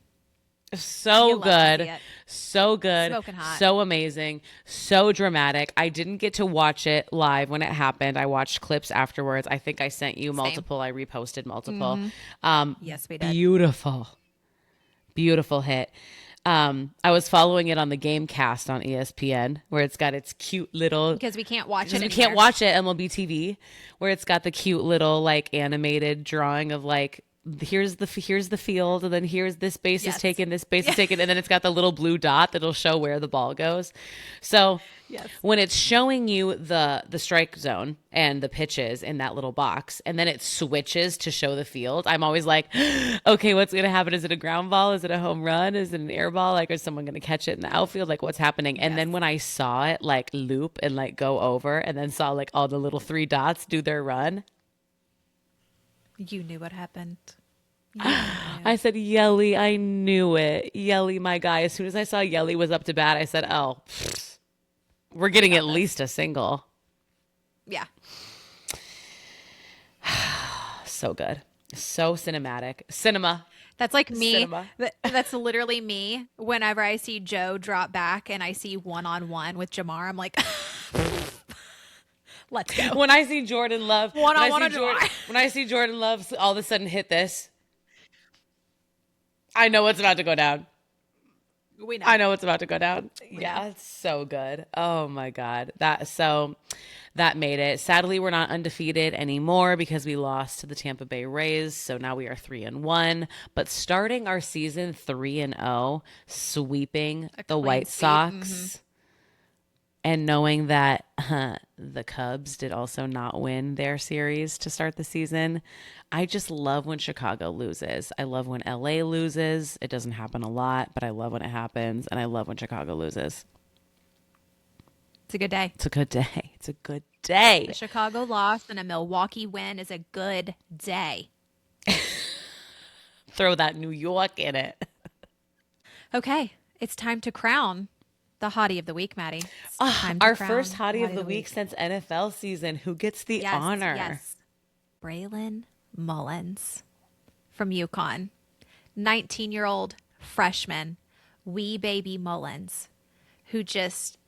So You love to see good. it. So good. Smoking hot. So amazing. So dramatic. I didn't get to watch it live when it happened. I watched clips afterwards. I think I sent you multiple. I reposted multiple. Yes, we did. Beautiful. Beautiful hit. I was following it on the Game Cast on ESPN, where it's got its cute little. Because we can't watch it. We can't watch it MLB TV, where it's got the cute little like animated drawing of like here's the field, and then here's this base is Yes. taken, this base is taken, and then it's got the little blue dot that'll show where the ball goes. So Yes. when it's showing you the strike zone and the pitches in that little box, and then it switches to show the field, I'm always like, okay, what's going to happen? Is it a ground ball? Is it a home run? Is it an air ball? Like, is someone going to catch it in the outfield? Like, what's happening? And then when I saw it like loop and like go over, and then saw like all the little 3 dots do their run, You knew what happened. I said, Yelly, I knew it. Yelly, my guy. As soon as I saw Yelly was up to bat, I said, oh, we're getting at least a single. Yeah. So good. So cinematic. Cinema. That's like me. Cinema. That's literally me. Whenever I see Joe drop back and I see one-on-one with Jamar, I'm like, let's go. When I see Jordan Love, One-on-one when I see Jordan Love all of a sudden hit this, I know what's about to go down. We know. I know it's about to go down. We know. Yeah, it's so good. Oh my God. That made it. Sadly, we're not undefeated anymore because we lost to the Tampa Bay Rays. So now we are 3-1. But starting our season 3-0, sweeping A the clean White sweep. Mm-hmm. Sox, and knowing that the Cubs did also not win their series to start the season, I just love when Chicago loses. I love when LA loses. It doesn't happen a lot, but I love when it happens. And I love when Chicago loses. It's a good day. It's a good day. It's a good day. A Chicago loss and a Milwaukee win is a good day. Throw that New York in it. Okay, it's time to crown the hottie of the week, Maddie. It's time to Our crown first the hottie of the week since NFL season. Who gets the Yes, honor? yes. Braylon Mullins from UConn. 19-year-old freshman, wee baby Mullins, who just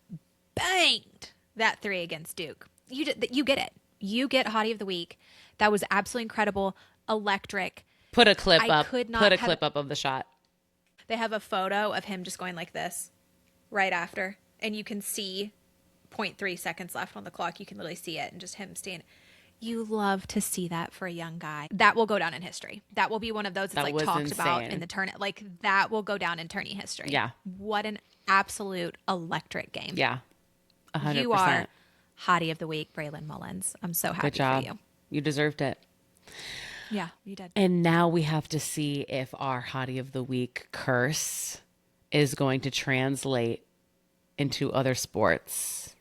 banged that three against Duke. You get it. You get hottie of the week. That was absolutely incredible, electric. Put a clip I up. could not Put a have- clip up of the shot. They have a photo of him just going like this right after, and you can see 0.3 seconds left on the clock. You can literally see it, and just him standing. You love to see that for a young guy. That will go down in history. That will be one of those that's That like was talked about insane. in the tournament. Like that will go down in tourney history. Yeah. What an absolute electric game. Yeah. 100%. You are hottie of the week, Braylon Mullins. I'm so happy Good job. for you. You deserved it. Yeah, you did. And now we have to see if our hottie of the week curse is going to translate into other sports.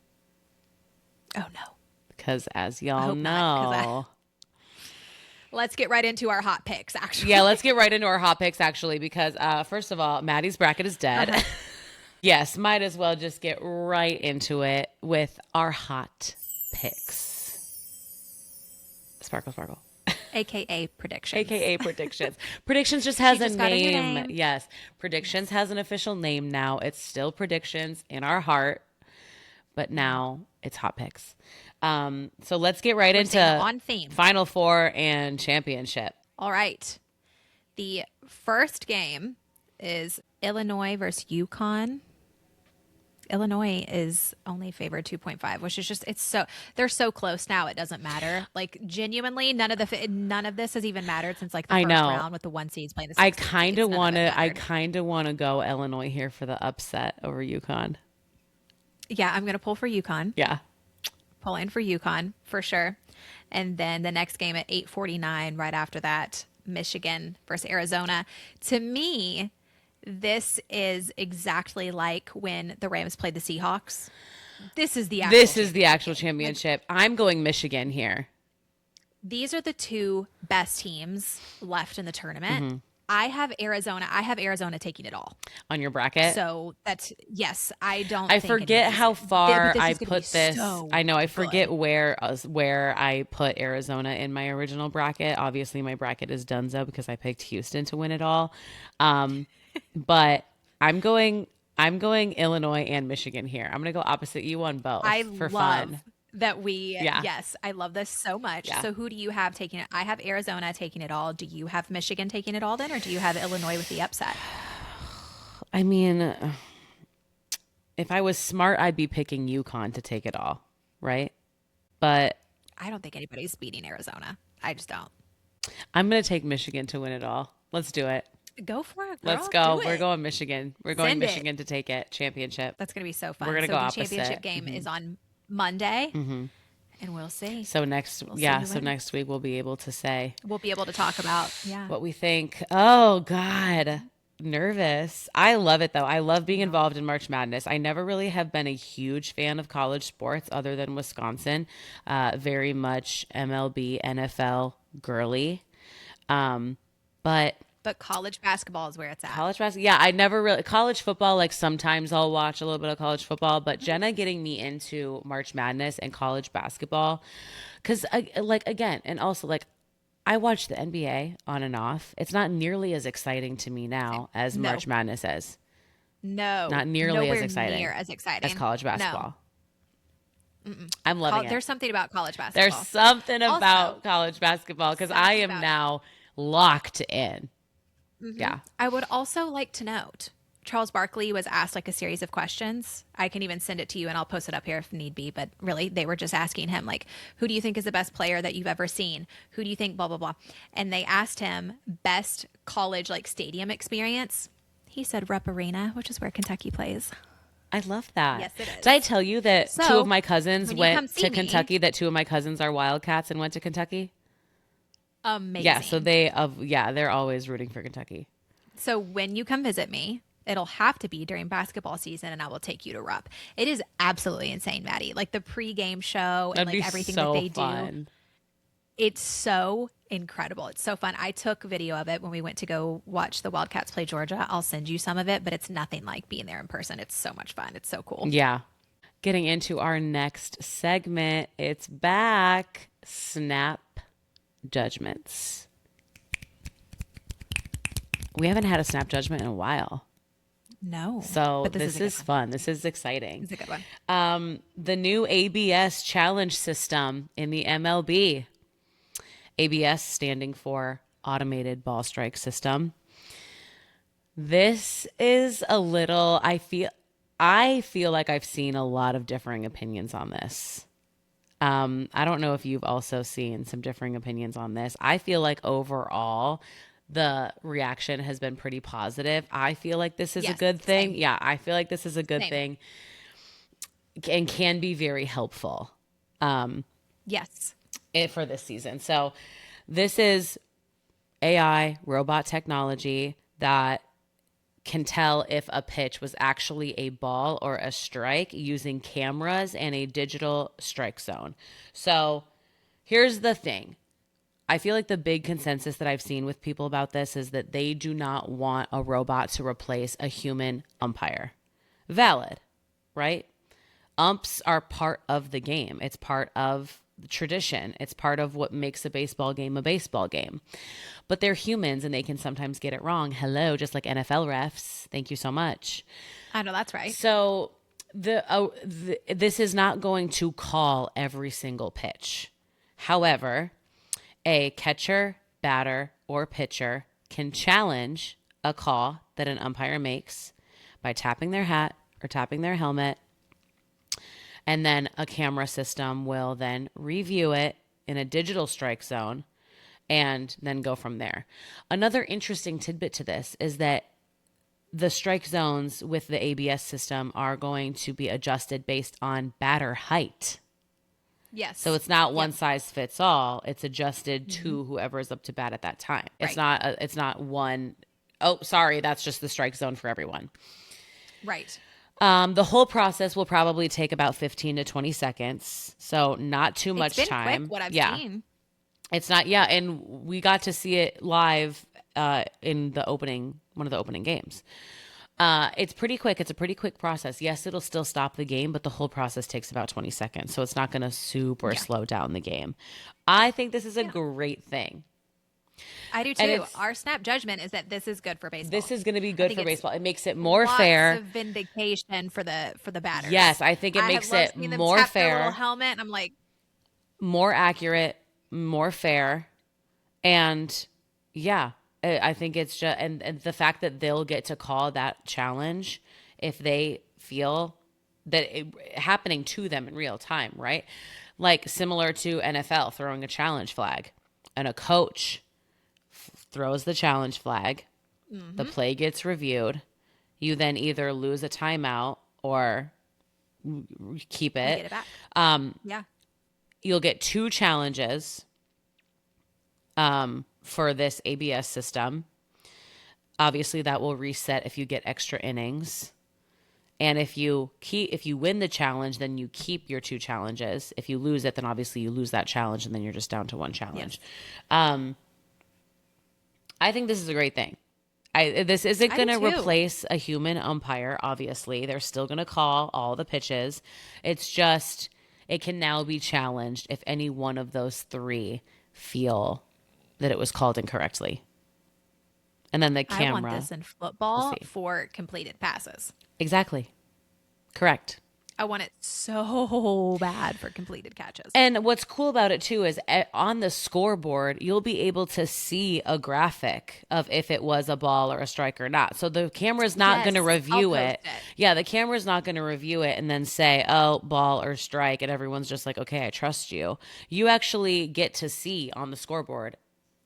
Oh no. Because as y'all hope not, 'cause know. Let's get right into our hot picks, actually. Yeah, let's get right into our hot picks, actually, because first of all, Maddie's bracket is dead. Yes, might as well just get right into it with our hot picks. Sparkle, sparkle. AKA predictions. AKA predictions. Predictions just has just a got a new name. name. Yes. Predictions has an official name now. It's still predictions in our heart, but now it's hot picks. So let's get right into staying on theme. Final Four and championship. All right. The first game is Illinois versus UConn. Illinois is only favored 2.5, which is just they're so close now it doesn't matter. Like genuinely, none of this has even mattered since like the first round with the one seeds playing the I 16 kind of seeds. want to go Illinois here for the upset over UConn. Yeah, I'm gonna pull for UConn. Yeah. Pull in for UConn for sure. And then the next game at 8:49, right after that, Michigan versus Arizona. To me, this is exactly like when the Rams played the Seahawks. This is the actual championship. I'm going Michigan here. These are the two best teams left in the tournament. Mm-hmm. I have Arizona taking it all On your bracket? So that's yes. I forget how far I put this. So I know I forget good. where I put Arizona in my original bracket. Obviously, my bracket is donezo because I picked Houston to win it all. But I'm going Illinois and Michigan here. I'm going to go opposite you on both for fun. That yes, I love this so much. Yeah. So who do you have taking it? I have Arizona taking it all. Do you have Michigan taking it all then, or do you have Illinois with the upset? I mean, if I was smart, I'd be picking UConn to take it all, right? But I don't think anybody's beating Arizona. I just don't. I'm going to take Michigan to win it all. Let's do it. Go for it, girl. Let's go. We're going Michigan. We're going Michigan to take it. Championship. That's going to be so fun. We're going to go opposite. The championship game is on Monday, and we'll see. So next week we'll be able to say. We'll be able to talk about what we think. Oh God, nervous. I love it though. I love being involved in March Madness. I never really have been a huge fan of college sports other than Wisconsin. Very much MLB, NFL girly. But college basketball is where it's at. College basketball. Yeah, I never really college football. Like sometimes I'll watch a little bit of college football, but Jenna getting me into March Madness and college basketball, because again, and also like I watch the NBA on and off. It's not nearly as exciting to me now as March Madness is. No, not nearly as exciting as college basketball. No. I'm loving it. There's something about college basketball. There's something about college basketball because I am now locked in. Yeah. I would also like to note, Charles Barkley was asked like a series of questions. I can even send it to you and I'll post it up here if need be. But really, they were just asking him, like, who do you think is the best player that you've ever seen? Who do you think, blah, blah, blah. And they asked him best college like stadium experience. He said Rupp Arena, which is where Kentucky plays. I love that. Yes, it Did I is. tell you that two of So my cousins when you come went see to me, Kentucky, that two of my cousins are Wildcats and went to Kentucky? Yeah, so amazing. they're always rooting for Kentucky. So when you come visit me, it'll have to be during basketball season and I will take you to Rupp. It is absolutely insane, Maddie. Like the pregame show and That'd be like everything that so they do. fun. It's so incredible. It's so fun. I took video of it when we went to go watch the Wildcats play Georgia. I'll send you some of it, but it's nothing like being there in person. It's so much fun. It's so cool. Yeah. Getting into our next segment, it's back. Snap judgments. We haven't had a snap judgment in a while. No, So but this is this a good is one. fun. This is exciting. It's a good one. The new ABS challenge system in the MLB. ABS standing for Automated Ball Strike System. This is a little, I feel like I've seen a lot of differing opinions on this. I don't know if you've also seen some differing opinions on this. I feel like overall, the reaction has been pretty positive. I feel like this is a Yes, good thing. same, Yeah, I feel like this is a good same. thing and can be very helpful Yes. for this season. So, this is AI robot technology that can tell if a pitch was actually a ball or a strike using cameras and a digital strike zone. So here's the thing. I feel like the big consensus that I've seen with people about this is that they do not want a robot to replace a human umpire. Valid, right? Umps are part of the game. It's part of the tradition. It's part of what makes a baseball game a baseball game. But they're humans and they can sometimes get it wrong. Hello, just like NFL refs. Thank you so much. I know that's right. So this is not going to call every single pitch. However, a catcher, batter, or pitcher can challenge a call that an umpire makes by tapping their hat or tapping their helmet. And then a camera system will then review it in a digital strike zone and then go from there. Another interesting tidbit to this is that the strike zones with the ABS system are going to be adjusted based on batter height. So Yes. it's not one Yep. size fits all. It's adjusted to whoever is up to bat at that time. Right. It's not one, oh, sorry, that's just the strike zone for everyone. Right. The whole process will probably take about 15 to 20 seconds. So not too It's much been quick time. what I've Yeah. seen. It's not, yeah. And we got to see it live in one of the opening games. It's pretty quick. It's a pretty quick process. Yes, it'll still stop the game, but the whole process takes about 20 seconds. So it's not going to super Yeah. slow down the game. I think this is a Yeah. great thing. I do And too. it's Our snap judgment is that this is good for this baseball. is going to be I good think for it's baseball. It makes it more lots fair. of vindication for the batters. Yes, I think it I have makes loved it seeing them more tap their little fair, helmet, and I'm like, more accurate, more fair. And yeah, I think it's just, and the fact that they'll get to call that challenge if they feel that it happening to them in real time, right? Like similar to NFL throwing a challenge flag, and a coach throws the challenge flag, the play gets reviewed. You then either lose a timeout or keep we get it. it back. Yeah. You'll get two challenges for this ABS system. Obviously, that will reset if you get extra innings. And if you win the challenge, then you keep your two challenges. If you lose it, then obviously you lose that challenge, and then you're just down to one challenge. Yes. I think this is a great thing. This isn't I going do to too. replace a human umpire, obviously. They're still going to call all the pitches. It's just, it can now be challenged if any one of those three feel that it was called incorrectly. And then the I want camera this in will football see. for completed passes. Exactly. Correct. I want it so bad for completed catches. And what's cool about it too is on the scoreboard, you'll be able to see a graphic of if it was a ball or a strike or not. So the camera's not going to Yes, I'll review post it. it. Yeah, the camera's not going to review it and then say, oh, ball or strike. And everyone's just like, okay, I trust you. You actually get to see on the scoreboard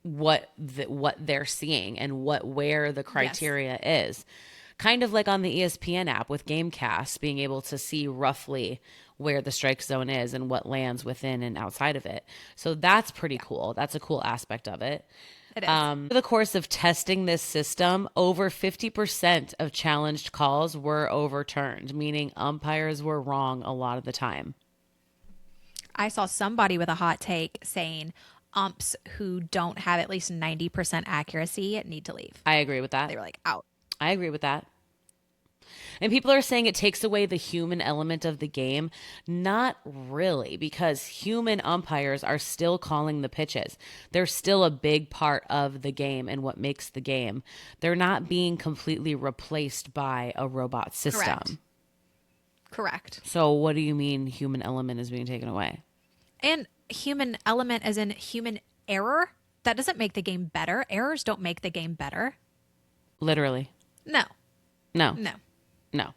what they're seeing and where the Yes. criteria is. Kind of like on the ESPN app with Gamecast, being able to see roughly where the strike zone is and what lands within and outside of it. So that's pretty Yeah, cool. That's a cool aspect of it. it is. Over the course of testing this system, over 50% of challenged calls were overturned, meaning umpires were wrong a lot of the time. I saw somebody with a hot take saying umps who don't have at least 90% accuracy need to leave. I agree with that. They were like, out. I agree with that. And people are saying it takes away the human element of the game. Not really, because human umpires are still calling the pitches. They're still a big part of the game and what makes the game. They're not being completely replaced by a robot system. Correct. Correct. So what do you mean human element is being taken away? And human element as in human error, that doesn't make the game better. Errors don't make the game better. Literally. No, No. no. No.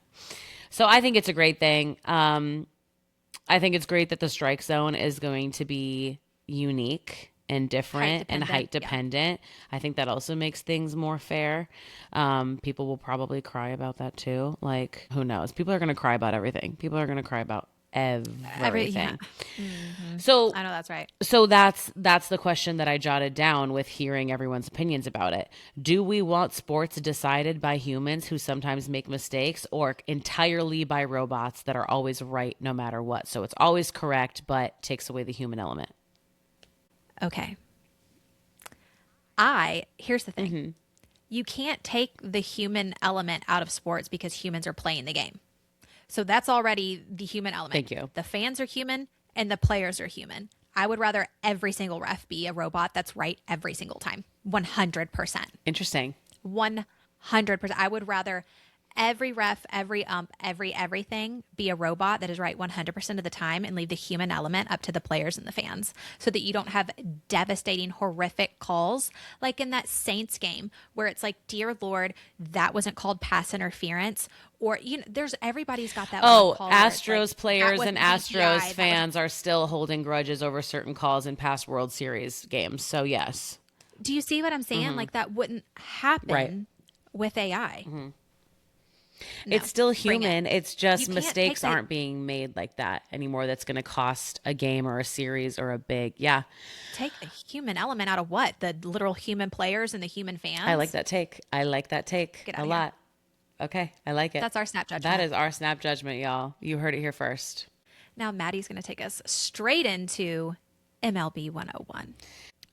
So I think it's a great thing. I think it's great that the strike zone is going to be unique and different and height dependent. I think that also makes things more fair. People will probably cry about that too. Like, who knows? People are going to cry about everything. People are going to cry about everything. So I know that's right. so that's the question that I jotted down with hearing everyone's opinions about it. Do we want sports decided by humans who sometimes make mistakes, or entirely by robots that are always right no matter what? So it's always correct but takes away the human element. Okay. Here's the thing. You can't take the human element out of sports because humans are playing the game. So that's already the human element. Thank you. The fans are human and the players are human. I would rather every single ref be a robot that's right every single time. 100%. Interesting. 100%. I would rather every ref, every ump, everything be a robot that is right 100% of the time and leave the human element up to the players and the fans so that you don't have devastating, horrific calls like in that Saints game where it's like, dear Lord, that wasn't called pass interference. Or, everybody's got that. Oh, one call Astros like, players and Astros DPI, fans are still holding grudges over certain calls in past World Series games. So yes. Do you see what I'm saying? Like that wouldn't happen with AI. No, It's still bring human. it. It's just You can't mistakes take aren't being made like that anymore. That's going to cost a game or a series or a big. Yeah. Take the human element out of what? The literal human players and the human fans? I like that take. I like that take Get a out of here. lot. Okay. I like it. That's our snap judgment. That is our snap judgment, y'all. You heard it here first. Now Maddie's going to take us straight into MLB 101.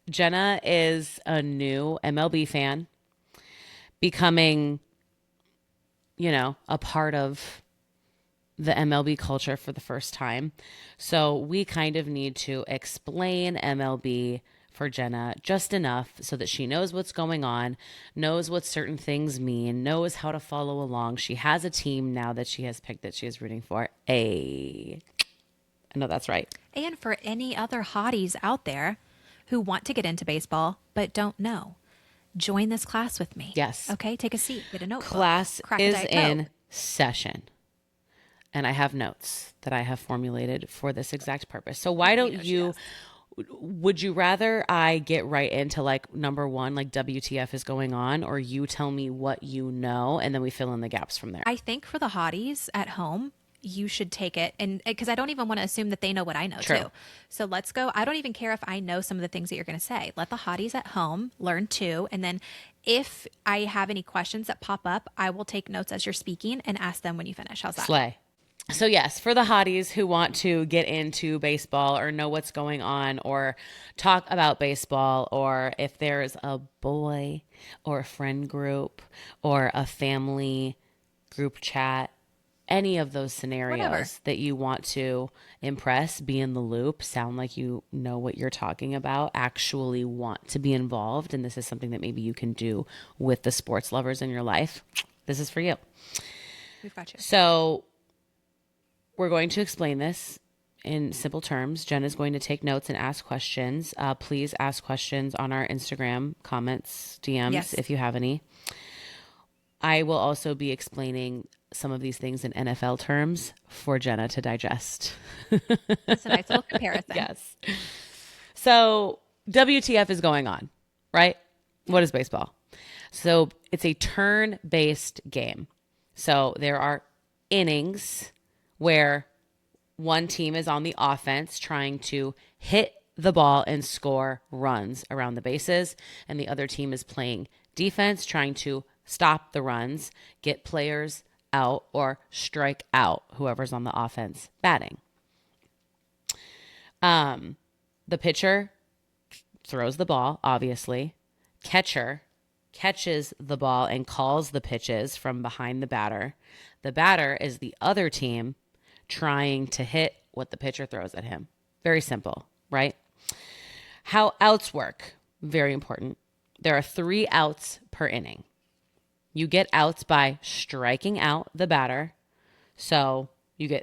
Jenna is a new MLB fan, becoming, a part of the MLB culture for the first time. So we kind of need to explain MLB for Jenna just enough so that she knows what's going on, knows what certain things mean, knows how to follow along. She has a team now that she has picked that she is rooting for. I know that's right. And for any other hotties out there who want to get into baseball but don't know, join this class with me. Yes. Okay, take a seat, get a notebook. Class crack a is Diet in Coke. session. And I have notes that I have formulated for this exact purpose. So why don't you, would you rather I get right into like number one, like WTF is going on, or you tell me what you know and then we fill in the gaps from there? I think for the hotties at home, you should take it. And because I don't even want to assume that they know what I know too. So let's go. I don't even care if I know some of the things that you're going to say. Let the hotties at home learn too. And then if I have any questions that pop up, I will take notes as you're speaking and ask them when you finish. How's that? Slay. So yes, for the hotties who want to get into baseball or know what's going on or talk about baseball, or if there's a boy or a friend group or a family group chat, any of those scenarios that you want to impress, be in the loop, sound like you know what you're talking about, actually want to be involved, and this is something that maybe you can do with the sports lovers in your life, this is for you. We've got you. So we're going to explain this in simple terms. Jen is going to take notes and ask questions. Please ask questions on our Instagram comments, DMs, Yes. if you have any. I will also be explaining some of these things in NFL terms for Jenna to digest. That's a nice little comparison. Yes. So WTF is going on, right? What is baseball? So it's a turn-based game. So there are innings where one team is on the offense trying to hit the ball and score runs around the bases, and the other team is playing defense trying to stop the runs, get players out, or strike out whoever's on the offense batting. The pitcher throws the ball, obviously. Catcher catches the ball and calls the pitches from behind the batter. The batter is the other team trying to hit what the pitcher throws at him. Very simple, right? How outs work, very important. There are 3 outs per inning. You get outs by striking out the batter. So you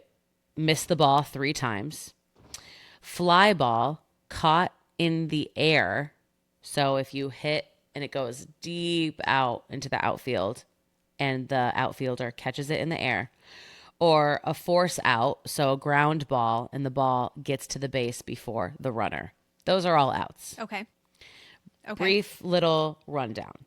miss the ball 3 times. Fly ball caught in the air. So if you hit and it goes deep out into the outfield and the outfielder catches it in the air. Or a force out, so a ground ball, and the ball gets to the base before the runner. Those are all outs. Okay. Brief little rundown.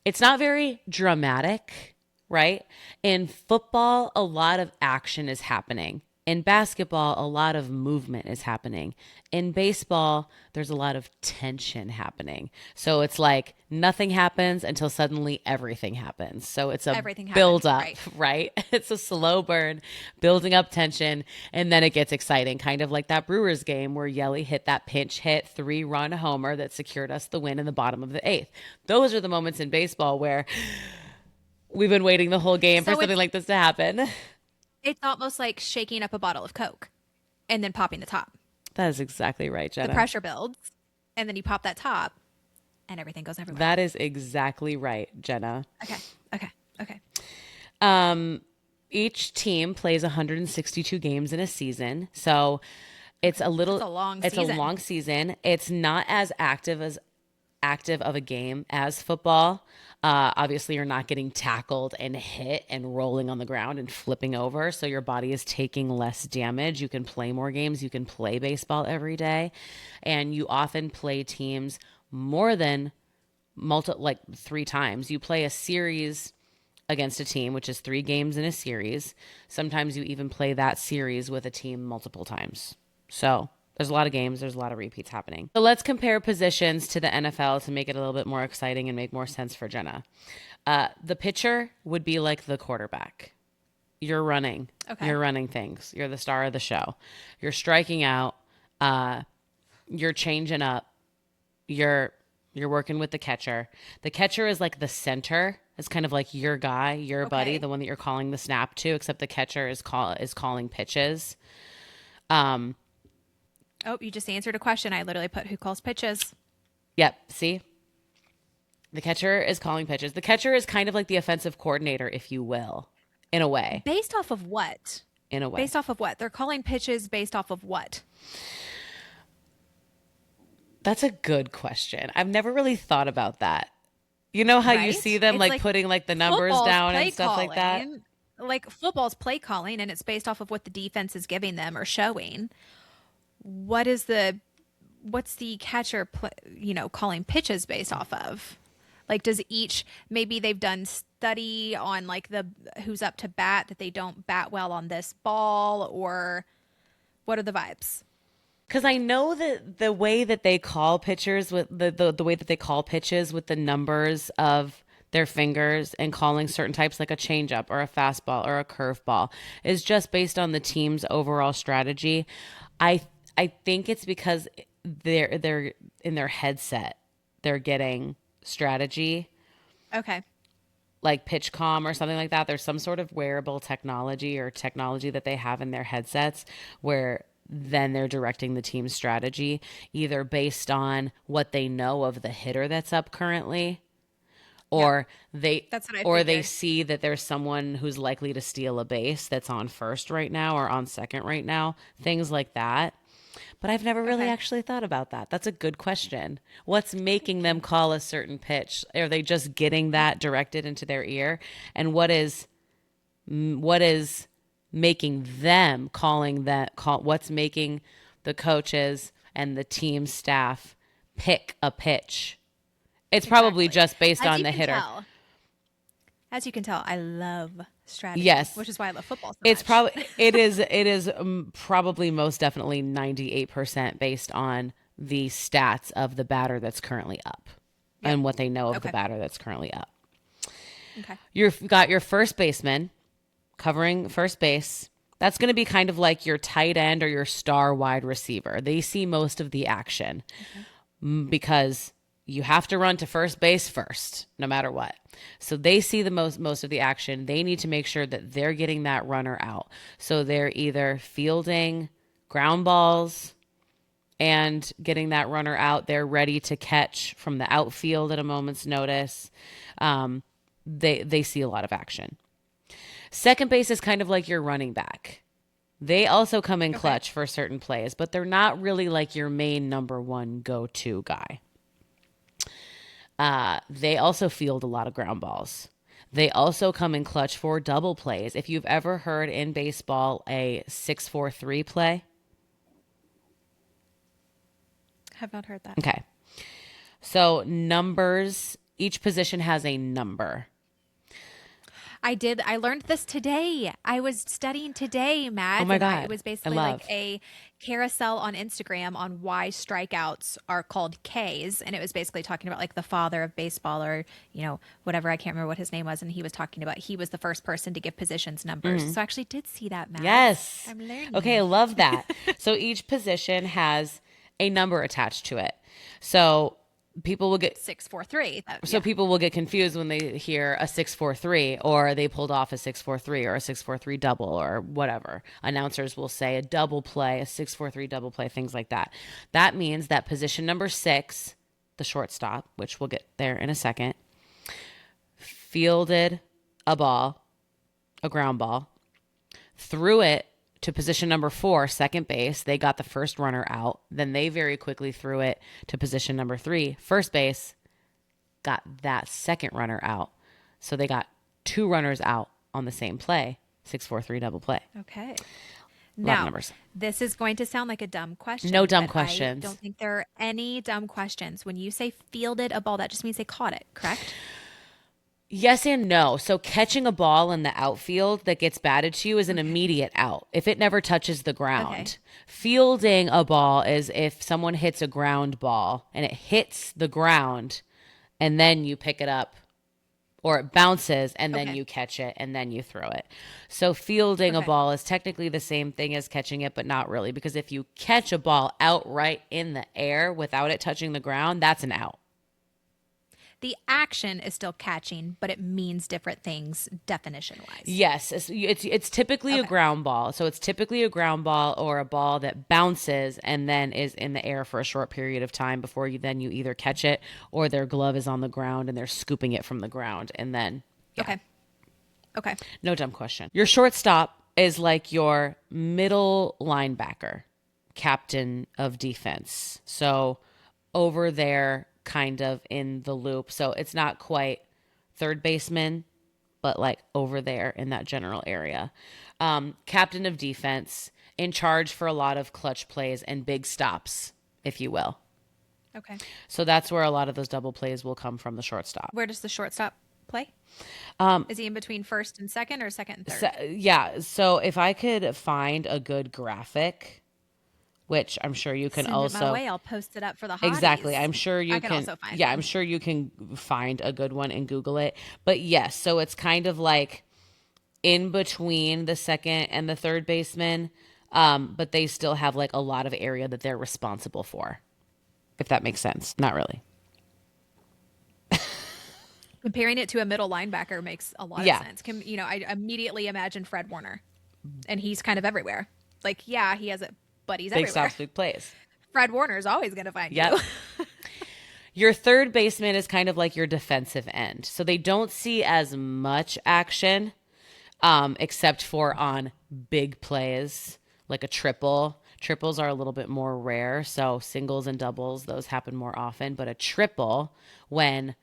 It's not very dramatic, right? In football, a lot of action is happening. In basketball, a lot of movement is happening. In baseball, there's a lot of tension happening. So it's like nothing happens until suddenly everything happens. So it's a build up, right? It's a slow burn, building up tension, and then it gets exciting. Kind of like that Brewers game where Yelich hit that pinch hit 3-run homer that secured us the win in the bottom of the 8th. Those are the moments in baseball where we've been waiting the whole game for something like this to happen. It's almost like shaking up a bottle of Coke and then popping the top. That is exactly right, Jenna. The pressure builds, and then you pop that top, and everything goes everywhere. That is exactly right, Jenna. Okay. Each team plays 162 games in a season, so it's a long season. It's not as active of a game as football. Obviously, you're not getting tackled and hit and rolling on the ground and flipping over, so your body is taking less damage. You can play more games. You can play baseball every day, and you often play teams more than 3 times. You play a series against a team, which is 3 games in a series. Sometimes you even play that series with a team multiple times. So there's a lot of games. There's a lot of repeats happening. So let's compare positions to the NFL to make it a little bit more exciting and make more sense for Jenna. The pitcher would be like the quarterback. You're running. Okay. You're running things. You're the star of the show. You're striking out. You're changing up. You're working with the catcher. The catcher is like the center. It's kind of like your guy, your buddy, the one that you're calling the snap to, except the catcher is calling pitches. Oh, you just answered a question. I literally put who calls pitches. Yep. See? The catcher is calling pitches. The catcher is kind of like the offensive coordinator, if you will, in a way. Based off of what? In a way. Based off of what? They're calling pitches based off of what? That's a good question. I've never really thought about that. You know how you see them like putting like the numbers down and stuff like that? Like football's play calling, and it's based off of what the defense is giving them or showing. What's the catcher calling pitches based off of? Like, does maybe they've done study on like the who's up to bat, that they don't bat well on this ball, or what are the vibes? Because I know that the way that they call pitchers with the way that they call pitches with the numbers of their fingers and calling certain types like a changeup or a fastball or a curveball is just based on the team's overall strategy. I think it's because they're in their headset. They're getting strategy. Okay. Like PitchCom or something like that. There's some sort of wearable technology or technology that they have in their headsets where then they're directing the team's strategy either based on what they know of the hitter that's up currently Yep. or they That's what I or they figured. see that there's someone who's likely to steal a base that's on first right now or on second right now, things like that. But I've never really Okay. actually thought about that. That's a good question. What's making Thank them you. call a certain pitch? Are they just getting that directed into their ear? And what is making them calling that call? What's making the coaches and the team staff pick a pitch? It's probably Exactly. just based As on you the can hitter. tell, as you can tell, I love strategy, Yes. which is why I love football so It's much. probably it is probably most definitely 98% based on the stats of the batter that's currently up Yep. and what they know of the Okay. batter that's currently up. Okay. You've got your first baseman covering first base. That's going to be kind of like your tight end or your star wide receiver. They see most of the action Okay. because you have to run to first base first, no matter what. So they see the most of the action. They need to make sure that they're getting that runner out. So they're either fielding ground balls and getting that runner out. They're ready to catch from the outfield at a moment's notice. They see a lot of action. Second base is kind of like your running back. They also come in Okay. clutch for certain plays, but they're not really like your main number one go to guy. They also field a lot of ground balls. They also come in clutch for double plays. If you've ever heard in baseball a 6-4-3 play, Have not heard that. okay. So numbers, each position has a number. I did. I learned this today. I was studying today, Oh Mads, my and it God. was I basically like love. a carousel on Instagram on why strikeouts are called Ks, and it was basically talking about like the father of baseball, or whatever. I can't remember what his name was, and he was talking about he was the first person to give positions numbers. So I actually did see that, Mads. Yes. I'm Okay, I learning. love that. So each position has a number attached to it. So people will get 643. so Yeah. people will get confused when they hear a 6-4-3 or they pulled off a 6-4-3 or a 6-4-3 double or whatever. Announcers will say a double play, a 6-4-3 double play, things like that. That means that position number 6, the shortstop, which we'll get there in a second, fielded a ball, a ground ball, threw it to position number 4, second base. They got the first runner out. Then they very quickly threw it to position number 3, first base, got that second runner out. So they got 2 runners out on the same play. 6-4-3 double play. Okay. A lot of Now, numbers. this is going to sound like a dumb No question, dumb but I questions. don't think there are any dumb questions. When you say fielded a ball, that just means they caught it, correct? Yes and no. So catching a ball in the outfield that gets batted to you is an Okay. immediate out if it never touches the Okay. ground. Fielding a ball is if someone hits a ground ball and it hits the ground and then you pick it up, or it bounces and then Okay. you catch it and then you throw it. So fielding a Okay. ball is technically the same thing as catching it, but not really, because if you catch a ball outright in the air without it touching the ground, that's an out. The action is still catching, but it means different things definition wise. Yes, it's typically a Okay. ground ball. So it's typically a ground ball or a ball that bounces and then is in the air for a short period of time before you either catch it or their glove is on the ground and they're scooping it from the ground and then yeah. Okay. Okay. No dumb question. Your shortstop is like your middle linebacker, captain of defense. So over there, kind of in the loop. So it's not quite third baseman, but like over there in that general area. Captain of defense, in charge for a lot of clutch plays and big stops, if you will. Okay. So that's where a lot of those double plays will come from the shortstop. Where does the shortstop play? Is he in between first and second, or second and So, third? yeah. So if I could find a good graphic, which I'm sure you can Send it my also way. I'll post it up for the exactly. hotties. I'm sure I you can can. also find Yeah, I'm one. sure you can find a good one and Google it. But yes, so it's kind of like in between the second and the third baseman, but they still have like a lot of area that they're responsible for. If that makes sense. Not really. Comparing it to a middle linebacker makes a lot of Yeah, sense. I immediately imagine Fred Warner, and he's kind of everywhere. Like, yeah, he has it, but he's big everywhere. stops, big plays. Fred Warner is always going to find Yep. you. Your third baseman is kind of like your defensive end. So they don't see as much action, except for on big plays, like a triple. Triples are a little bit more rare. So singles and doubles, those happen more often. But a triple, when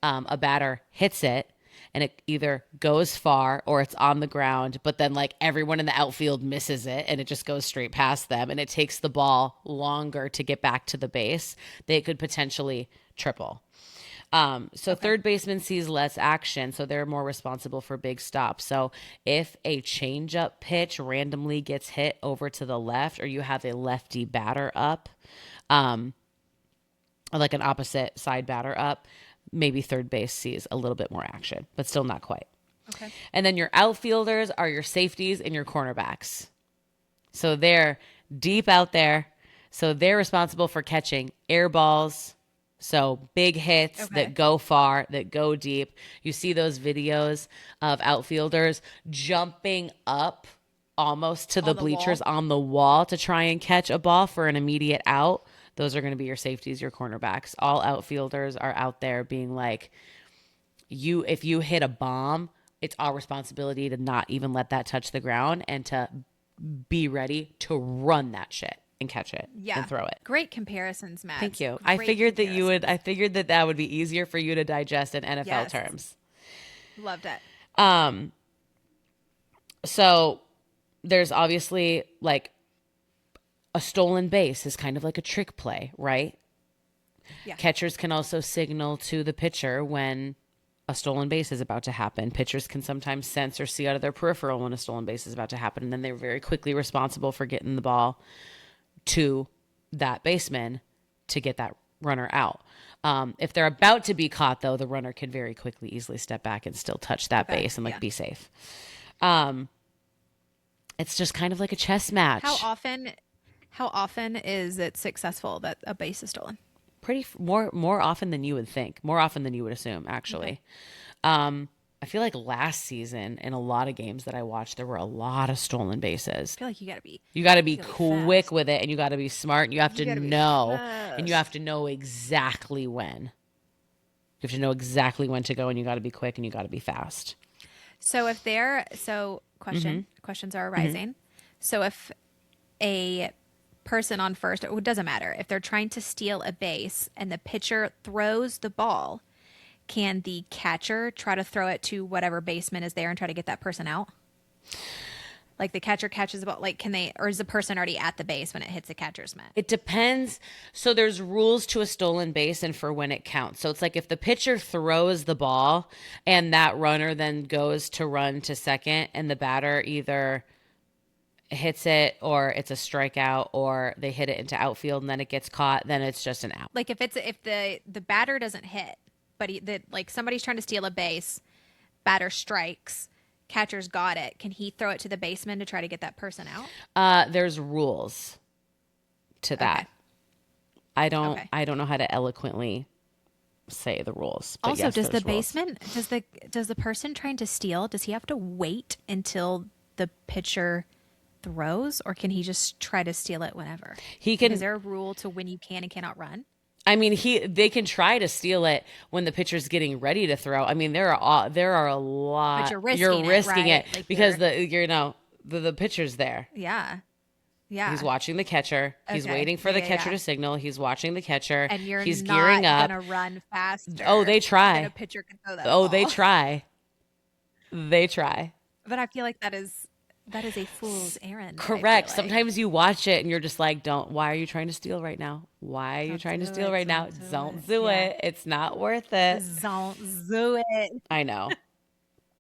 a batter hits it and it either goes far or it's on the ground, but then like everyone in the outfield misses it and it just goes straight past them and it takes the ball longer to get back to the base, they could potentially triple. So third baseman sees less action, so they're more responsible for big stops. So if a changeup pitch randomly gets hit over to the left, or you have a lefty batter up, or like an opposite side batter up, maybe third base sees a little bit more action, but still not quite. Okay. And then your outfielders are your safeties and your cornerbacks. So they're deep out there. So they're responsible for catching air balls. So big hits that go far, that go deep. You see those videos of outfielders jumping up almost to the bleachers on the wall to try and catch a ball for an immediate out. Those are going to be your safeties, your cornerbacks. All outfielders are out there being like, if you hit a bomb, it's our responsibility to not even let that touch the ground and to be ready to run that shit and catch it and throw it. Great comparisons, Matt. Thank you. I figured that would be easier for you to digest in NFL terms. Loved it. So there's obviously like a stolen base is kind of like a trick play, right? Yeah. Catchers can also signal to the pitcher when a stolen base is about to happen. Pitchers can sometimes sense or see out of their peripheral when a stolen base is about to happen, and then they're very quickly responsible for getting the ball to that baseman to get that runner out. If they're about to be caught, though, the runner can very quickly, easily step back and still touch that base and be safe. It's just kind of like a chess match. How often is it successful that a base is stolen? More often than you would think, more often than you would assume, actually. I feel like last season in a lot of games that I watched, there were a lot of stolen bases. I feel like you got to be quick with it, and you got to be smart, and you have to know, and you have to know exactly when. You have to know exactly when to go, and you got to be quick, and you got to be fast. So questions are arising. So if a person on first, it doesn't matter, if they're trying to steal a base and the pitcher throws the ball, can the catcher try to throw it to whatever baseman is there and try to get that person out? Like the catcher catches the ball, like or is the person already at the base when it hits the catcher's mitt? It depends. So there's rules to a stolen base and for when it counts. So it's like if the pitcher throws the ball and that runner then goes to run to second and the batter either hits it or it's a strikeout or they hit it into outfield and then it gets caught, then it's just an out. Like if the batter doesn't hit, but like somebody's trying to steal a base, batter strikes, catcher's got it. Can he throw it to the baseman to try to get that person out? There's rules to that. Okay. I don't know how to eloquently say the rules. But also, yes, does the rules. baseman does the person trying to steal, does he have to wait until the pitcher throws, or can he just try to steal it whenever? He can. Is there a rule to when you can and cannot run? I mean, they can try to steal it when the pitcher's getting ready to throw. I mean, there are a lot. But you're risking it, right? Because the pitcher's there. Yeah. He's watching the catcher. He's waiting for the catcher to signal. He's watching the catcher. And he's gearing up. Gonna run faster. Oh, they try. A pitcher can throw that ball. ball. They try. They try. But I feel like that is a fool's errand. Correct. Like. Sometimes you watch it and you're just like, why are you trying to steal right now? Why are you trying to steal right now? Don't do it. It's not worth it. Don't do it. I know.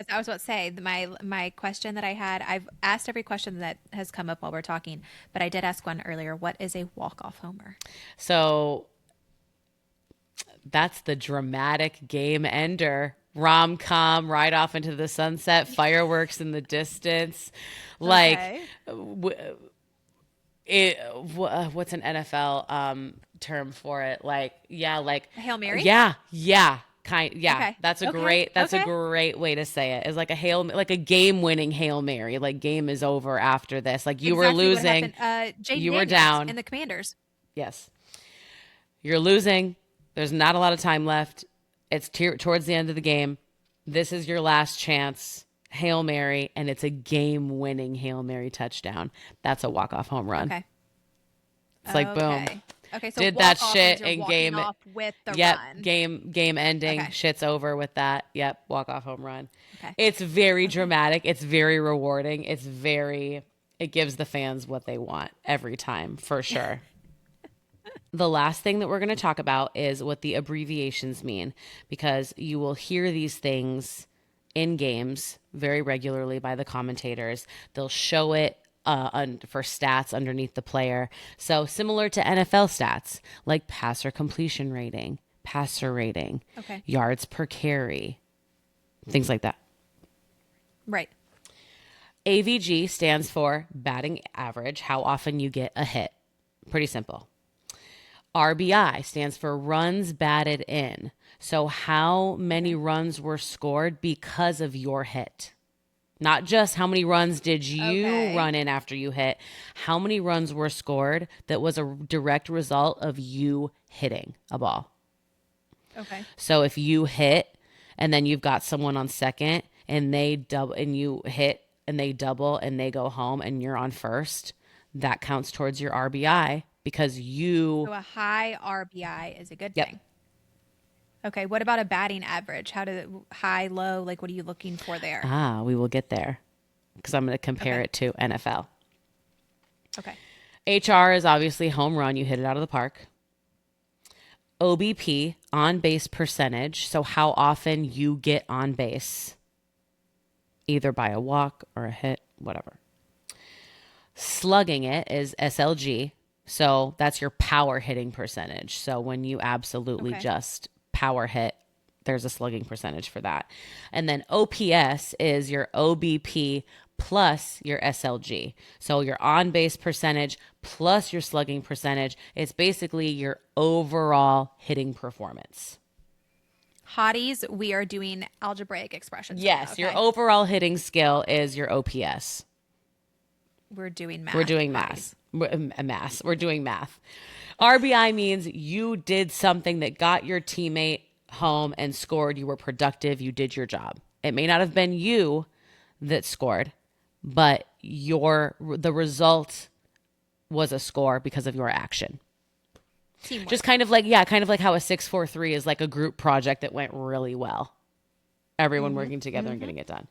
I was about to say, my question that I had, I've asked every question that has come up while we're talking, but I did ask one earlier. What is a walk-off homer? So that's the dramatic game ender. Rom-com, ride off into the sunset, fireworks in the distance. Like, what's an NFL term for it? Like, like Hail Mary? Yeah. Okay. That's a great way to say it. It's like like a game-winning Hail Mary. Like, game is over after this. Like, you were losing. You were down. in the Commanders. Yes. You're losing. There's not a lot of time left. It's towards the end of the game. This is your last chance. Hail Mary, and it's a game-winning Hail Mary touchdown. That's a walk-off home run. Okay. It's like, boom. Okay, so Did walk that off shit means you're in walking game. off with the Yep, run. game ending. Okay. Shit's over with that. Yep, walk-off home run. Okay. It's very dramatic. It's very rewarding. It gives the fans what they want every time, for sure. The last thing that we're going to talk about is what the abbreviations mean, because you will hear these things in games very regularly by the commentators. They'll show it for stats underneath the player. So similar to NFL stats, like passer completion rating, passer rating, Okay. yards per carry, things like that. Right. AVG stands for batting average, how often you get a hit. Pretty simple. RBI stands for runs batted in. So how many runs were scored because of your hit? Not just how many runs did you run in after you hit. How many runs were scored that was a direct result of you hitting a ball? Okay. So if you hit and then you've got someone on second and they double and you hit and they double and they go home and you're on first, that counts towards your RBI because you... So a high RBI is a good Yep. thing. Okay, what about a batting average? How do high, low, like what are you looking for there? We will get there because I'm going to compare it to NFL. Okay. HR is obviously home run. You hit it out of the park. OBP, on base percentage. So how often you get on base, either by a walk or a hit, whatever. Slugging it is SLG. So that's your power hitting percentage. So when you absolutely just power hit, there's a slugging percentage for that. And then OPS is your OBP plus your SLG. So your on base percentage plus your slugging percentage. It's basically your overall hitting performance. Hotties, we are doing algebraic expressions. Yes, okay? your overall hitting skill is your OPS. We're doing math. We're doing math. We're doing math. RBI means you did something that got your teammate home and scored. You were productive. You did your job. It may not have been you that scored, but the result was a score because of your action. Teamwork. Just kind of like how a 6-4-3 is like a group project that went really well. Everyone working together and getting it done.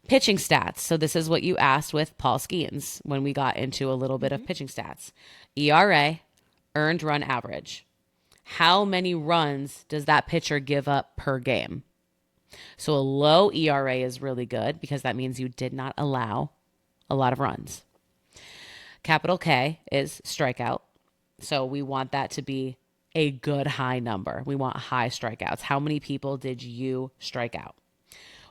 Pitching stats. So this is what you asked with Paul Skenes when we got into a little bit of pitching stats. ERA, earned run average. How many runs does that pitcher give up per game? So a low ERA is really good because that means you did not allow a lot of runs. Capital K is strikeout. So we want that to be a good high number. We want high strikeouts. How many people did you strike out?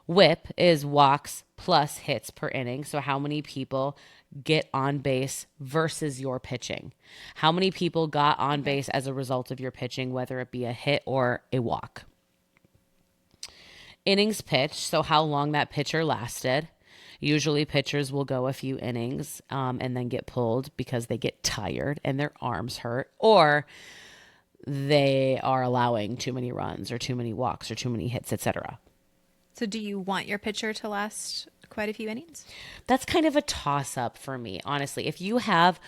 WHIP is walks plus hits per inning. So how many people get on base versus your pitching? How many people got on base as a result of your pitching, whether it be a hit or a walk? Innings pitched, so how long that pitcher lasted. Usually pitchers will go a few innings and then get pulled because they get tired and their arms hurt, or they are allowing too many runs or too many walks or too many hits, etc. So do you want your pitcher to last quite a few innings? That's kind of a toss-up for me, honestly. If you have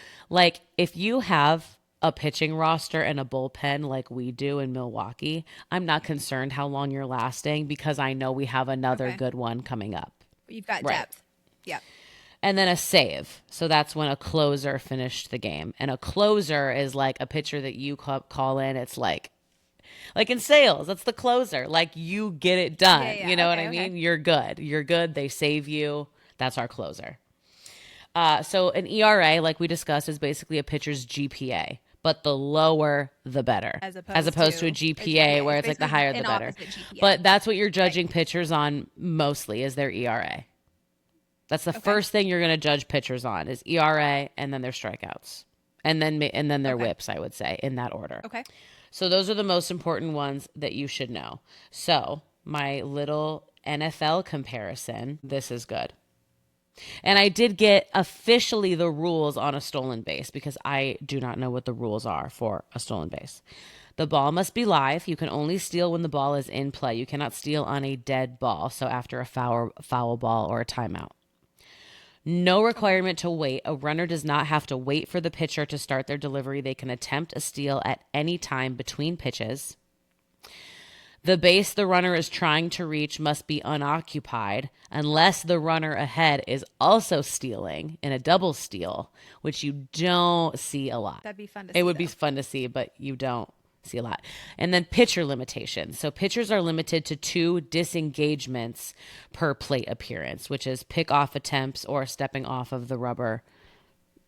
a pitching roster and a bullpen like we do in Milwaukee, I'm not concerned how long you're lasting because I know we have another good one coming up. You've got depth. Yep. And then a save. So that's when a closer finished the game. And a closer is like a pitcher that you call in. It's like in sales, that's the closer. Like you get it done. Yeah, you know what okay, I mean? okay. You're good. You're good. They save you. That's our closer. So an ERA, like we discussed, is basically a pitcher's GPA. But the lower, the better. As opposed to a GPA where it's like the higher, the better. But that's what you're judging pitchers on mostly is their ERA. That's the first thing you're going to judge pitchers on is ERA and then their strikeouts. And then their whips, I would say, in that order. Okay. So those are the most important ones that you should know. So my little NFL comparison, this is good. And I did get officially the rules on a stolen base because I do not know what the rules are for a stolen base. The ball must be live. You can only steal when the ball is in play. You cannot steal on a dead ball, so after a foul ball or a timeout. No requirement to wait. A runner does not have to wait for the pitcher to start their delivery. They can attempt a steal at any time between pitches. The base the runner is trying to reach must be unoccupied unless the runner ahead is also stealing in a double steal, which you don't see a lot. That'd be fun to It see, would be though. fun to see, but you don't see a lot. And then pitcher limitations. So pitchers are limited to 2 disengagements per plate appearance, which is pick-off attempts or stepping off of the rubber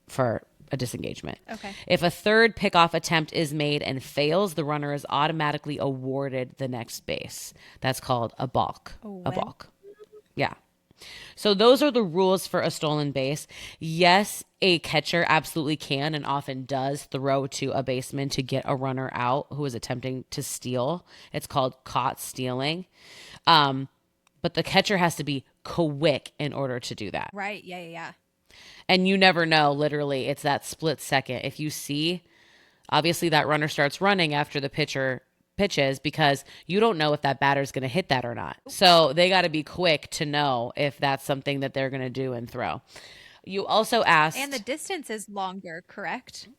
for a disengagement. Okay. If a third pickoff attempt is made and fails, the runner is automatically awarded the next base. That's called a balk. A balk. Yeah. So those are the rules for a stolen base. Yes, a catcher absolutely can and often does throw to a baseman to get a runner out who is attempting to steal. It's called caught stealing. But the catcher has to be quick in order to do that. Right. Yeah. And you never know, literally, it's that split second. If you see, obviously that runner starts running after the pitcher pitches because you don't know if that batter's going to hit that or not. So they got to be quick to know if that's something that they're going to do and throw. You also asked. And the distance is longer, correct?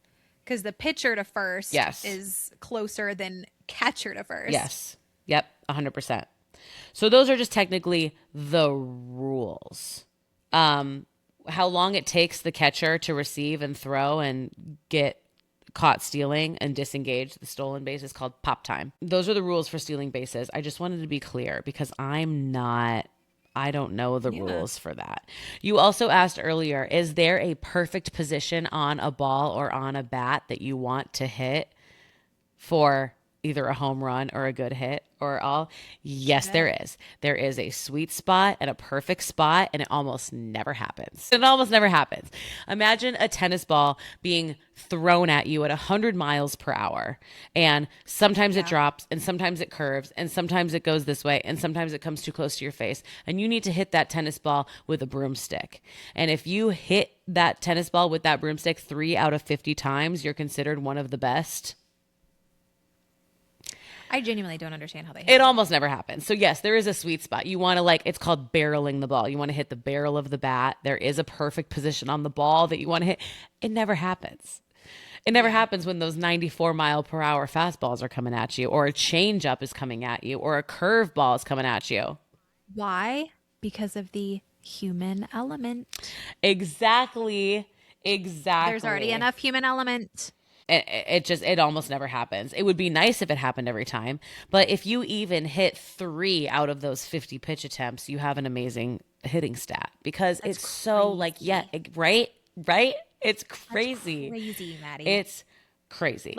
Because the pitcher to first is closer than catcher to first. Yes. Yep. 100%. So those are just technically the rules. How long it takes the catcher to receive and throw and get caught stealing and disengage the stolen base is called pop time. Those are the rules for stealing bases. I just wanted to be clear because I don't know the rules for that. You also asked earlier, is there a perfect position on a ball or on a bat that you want to hit for either a home run or a good hit or all? Yes, there is. There is a sweet spot and a perfect spot, and it almost never happens. It almost never happens. Imagine a tennis ball being thrown at you at 100 miles per hour, and sometimes it drops, and sometimes it curves, and sometimes it goes this way, and sometimes it comes too close to your face, and you need to hit that tennis ball with a broomstick. And if you hit that tennis ball with that broomstick 3 out of 50 times, you're considered one of the best. I genuinely don't understand how they hit it. Almost never happens. So yes, there is a sweet spot. You want to it's called barreling the ball. You want to hit the barrel of the bat. There is a perfect position on the ball that you want to hit. It never happens. It never happens when those 94 mile per hour fastballs are coming at you, or a changeup is coming at you, or a curveball is coming at you. Why? Because of the human element. Exactly. There's already enough human element. It almost never happens. It would be nice if it happened every time. But if you even hit 3 out of those 50 pitch attempts, you have an amazing hitting stat because it's crazy. So right? It's crazy. That's crazy, Maddie. It's crazy.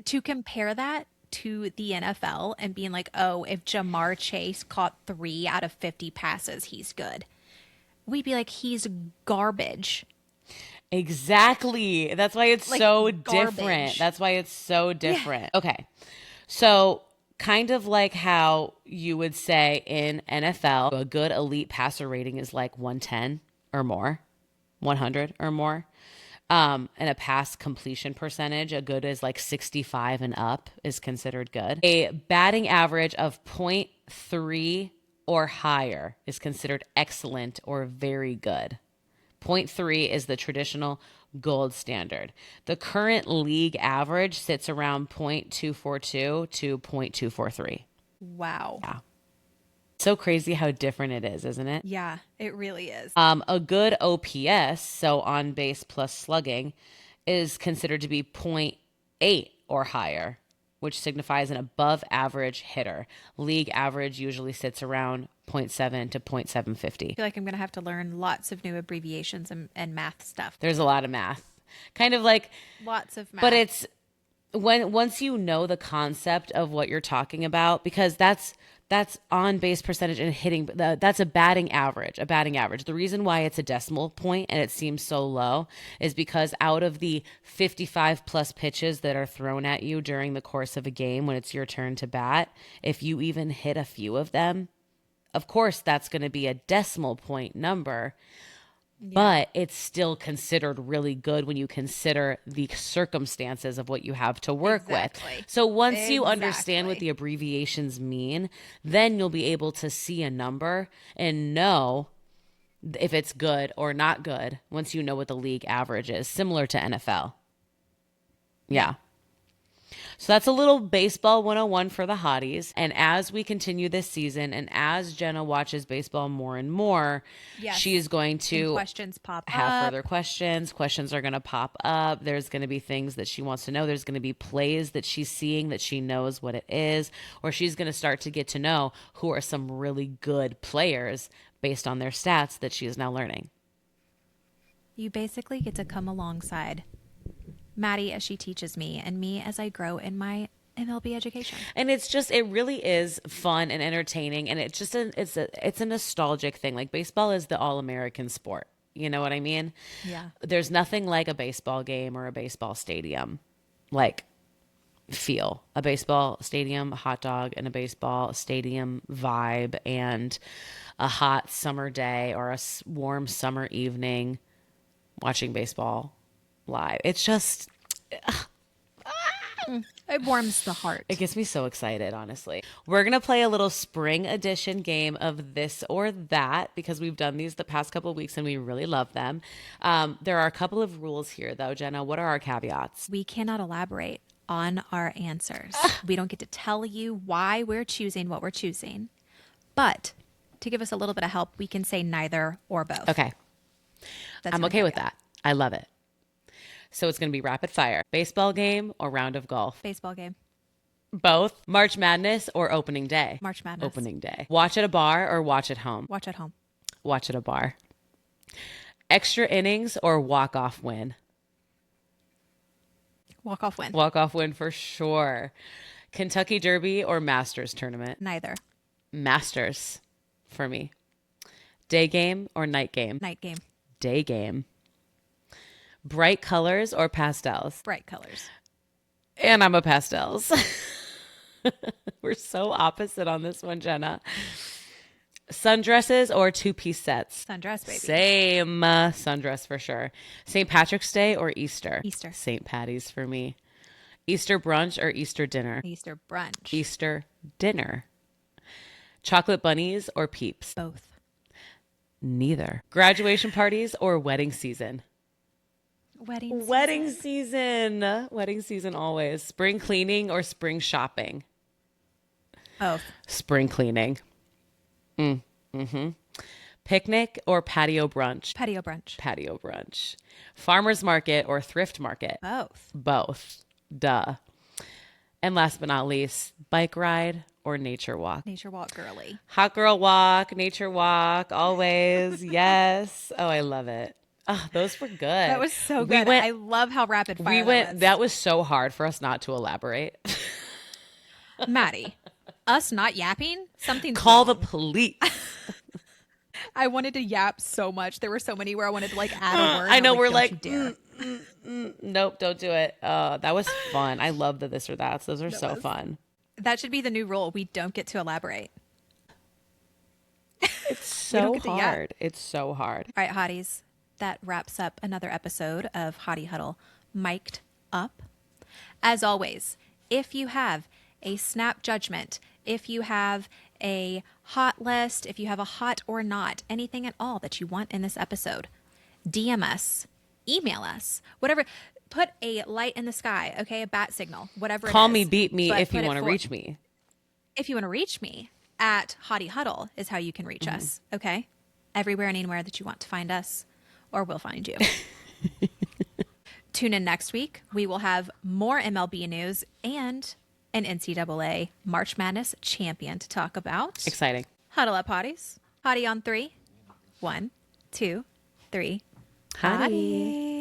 To compare that to the NFL and being like, oh, if Jamar Chase caught 3 out of 50 passes, he's good. We'd be like, he's garbage. Exactly. That's why it's so different. That's why it's so different. Yeah. Okay. So kind of like how you would say in NFL, a good elite passer rating is like 110 or more, 100 or more. And a pass completion percentage, a good is like 65 and up is considered good. A batting average of 0.3 or higher is considered excellent or very good. 0.3 is the traditional gold standard. The current league average sits around 0.242 to 0.243. Wow. Yeah. So crazy how different it is, isn't it? Yeah, it really is. A good OPS, so on base plus slugging, is considered to be 0.8 or higher, which signifies an above average hitter. League average usually sits around 0.7 to 0.750. I feel like I'm going to have to learn lots of new abbreviations and math stuff. There's a lot of math. Kind of like lots of math. But it's once you know the concept of what you're talking about, because that's on base percentage and hitting, that's a batting average. The reason why it's a decimal point and it seems so low is because out of the 55 plus pitches that are thrown at you during the course of a game when it's your turn to bat, if you even hit a few of them, of course that's going to be a decimal point number, but it's still considered really good when you consider the circumstances of what you have to work Exactly. with. So once you understand what Exactly. the abbreviations mean, then you'll be able to see a number and know if it's good or not good once you know what the league average is, similar to NFL. Yeah. So that's a little baseball 101 for the hotties. And as we continue this season and as Jenna watches baseball more and more, Yes. she is going And to questions pop have up. further questions. Questions are going to pop up. There's going to be things that she wants to know. There's going to be plays that she's seeing that she knows what it is, or she's going to start to get to know who are some really good players based on their stats that she is now learning. You basically get to come alongside Maddie as she teaches me and me as I grow in my MLB education. And it's just, it really is fun and entertaining. And it's just it's a nostalgic thing. Like baseball is the all-American sport. You know what I mean? Yeah. There's nothing like a baseball game or a baseball stadium. Like feel a baseball stadium, a hot dog, and a baseball stadium vibe, and a hot summer day or a warm summer evening watching baseball live. It's just, It warms the heart. it gets me so excited, honestly. We're going to play a little spring edition game of this or that because we've done these the past couple of weeks and we really love them. There are a couple of rules here, though, Jenna. What are our caveats? We cannot elaborate on our answers. We don't get to tell you why we're choosing what we're choosing. But to give us a little bit of help, we can say neither or both. Okay. That's I'm our okay with caveat. that. I love it. So it's going to be rapid fire. Baseball game or round of golf? Baseball game. Both. March Madness or opening day? March Madness. Opening day. Watch at a bar or watch at home? Watch at home. Watch at a bar. Extra innings or walk-off win? Walk-off win. Walk-off win for sure. Kentucky Derby or Masters tournament? Neither. Masters for me. Day game or night game? Night game. Day game. Bright colors or pastels? Bright colors. And I'm a pastels. We're so opposite on this one, Jenna. Sundresses or two-piece sets? Sundress, baby. Same. Sundress for sure. St. Patrick's Day or Easter? Easter. St. Patty's for me. Easter brunch or Easter dinner? Easter brunch. Easter dinner. Chocolate bunnies or peeps? Both. Neither. Graduation parties or wedding season? Wedding season. Wedding season. Wedding season always. Spring cleaning or spring shopping? Both. Spring cleaning. Picnic or patio brunch? Patio brunch. Patio brunch. Farmer's market or thrift market? Both. Both. Duh. And last but not least, bike ride or nature walk? Nature walk girly. Hot girl walk, nature walk, always. Yes. Oh, I love it. Oh, those were good. That was so We good. went- I love how rapid fire we went, that was. that was so hard for us not to elaborate. Maddie, us not yapping? Something's Call the wrong. police. I wanted to yap so much. There were so many where I wanted to like add a word. I know, I'm we're "Don't like, you dare." Nope, don't do it. That was fun. I love the this or that's. Those are so was- fun. That should be the new rule. We don't get to elaborate. It's so get to yap. hard. It's so hard. All right, hotties. That wraps up another episode of Hottie Huddle Mic'd Up. As always, if you have a snap judgment, if you have a hot list, if you have a hot or not, anything at all that you want in this episode, DM us, email us, whatever. Put a light in the sky, okay? A bat signal, whatever it Call is. me, beat me But if you put it want to for- reach me. If you want to reach me, at Hottie Huddle is how you can reach us, okay? Everywhere and anywhere that you want to find us, or we'll find you. Tune in next week. We will have more MLB news and an NCAA March Madness champion to talk about. Exciting. Huddle up, hotties. Hottie on 3. 1, 2, 3. Hottie.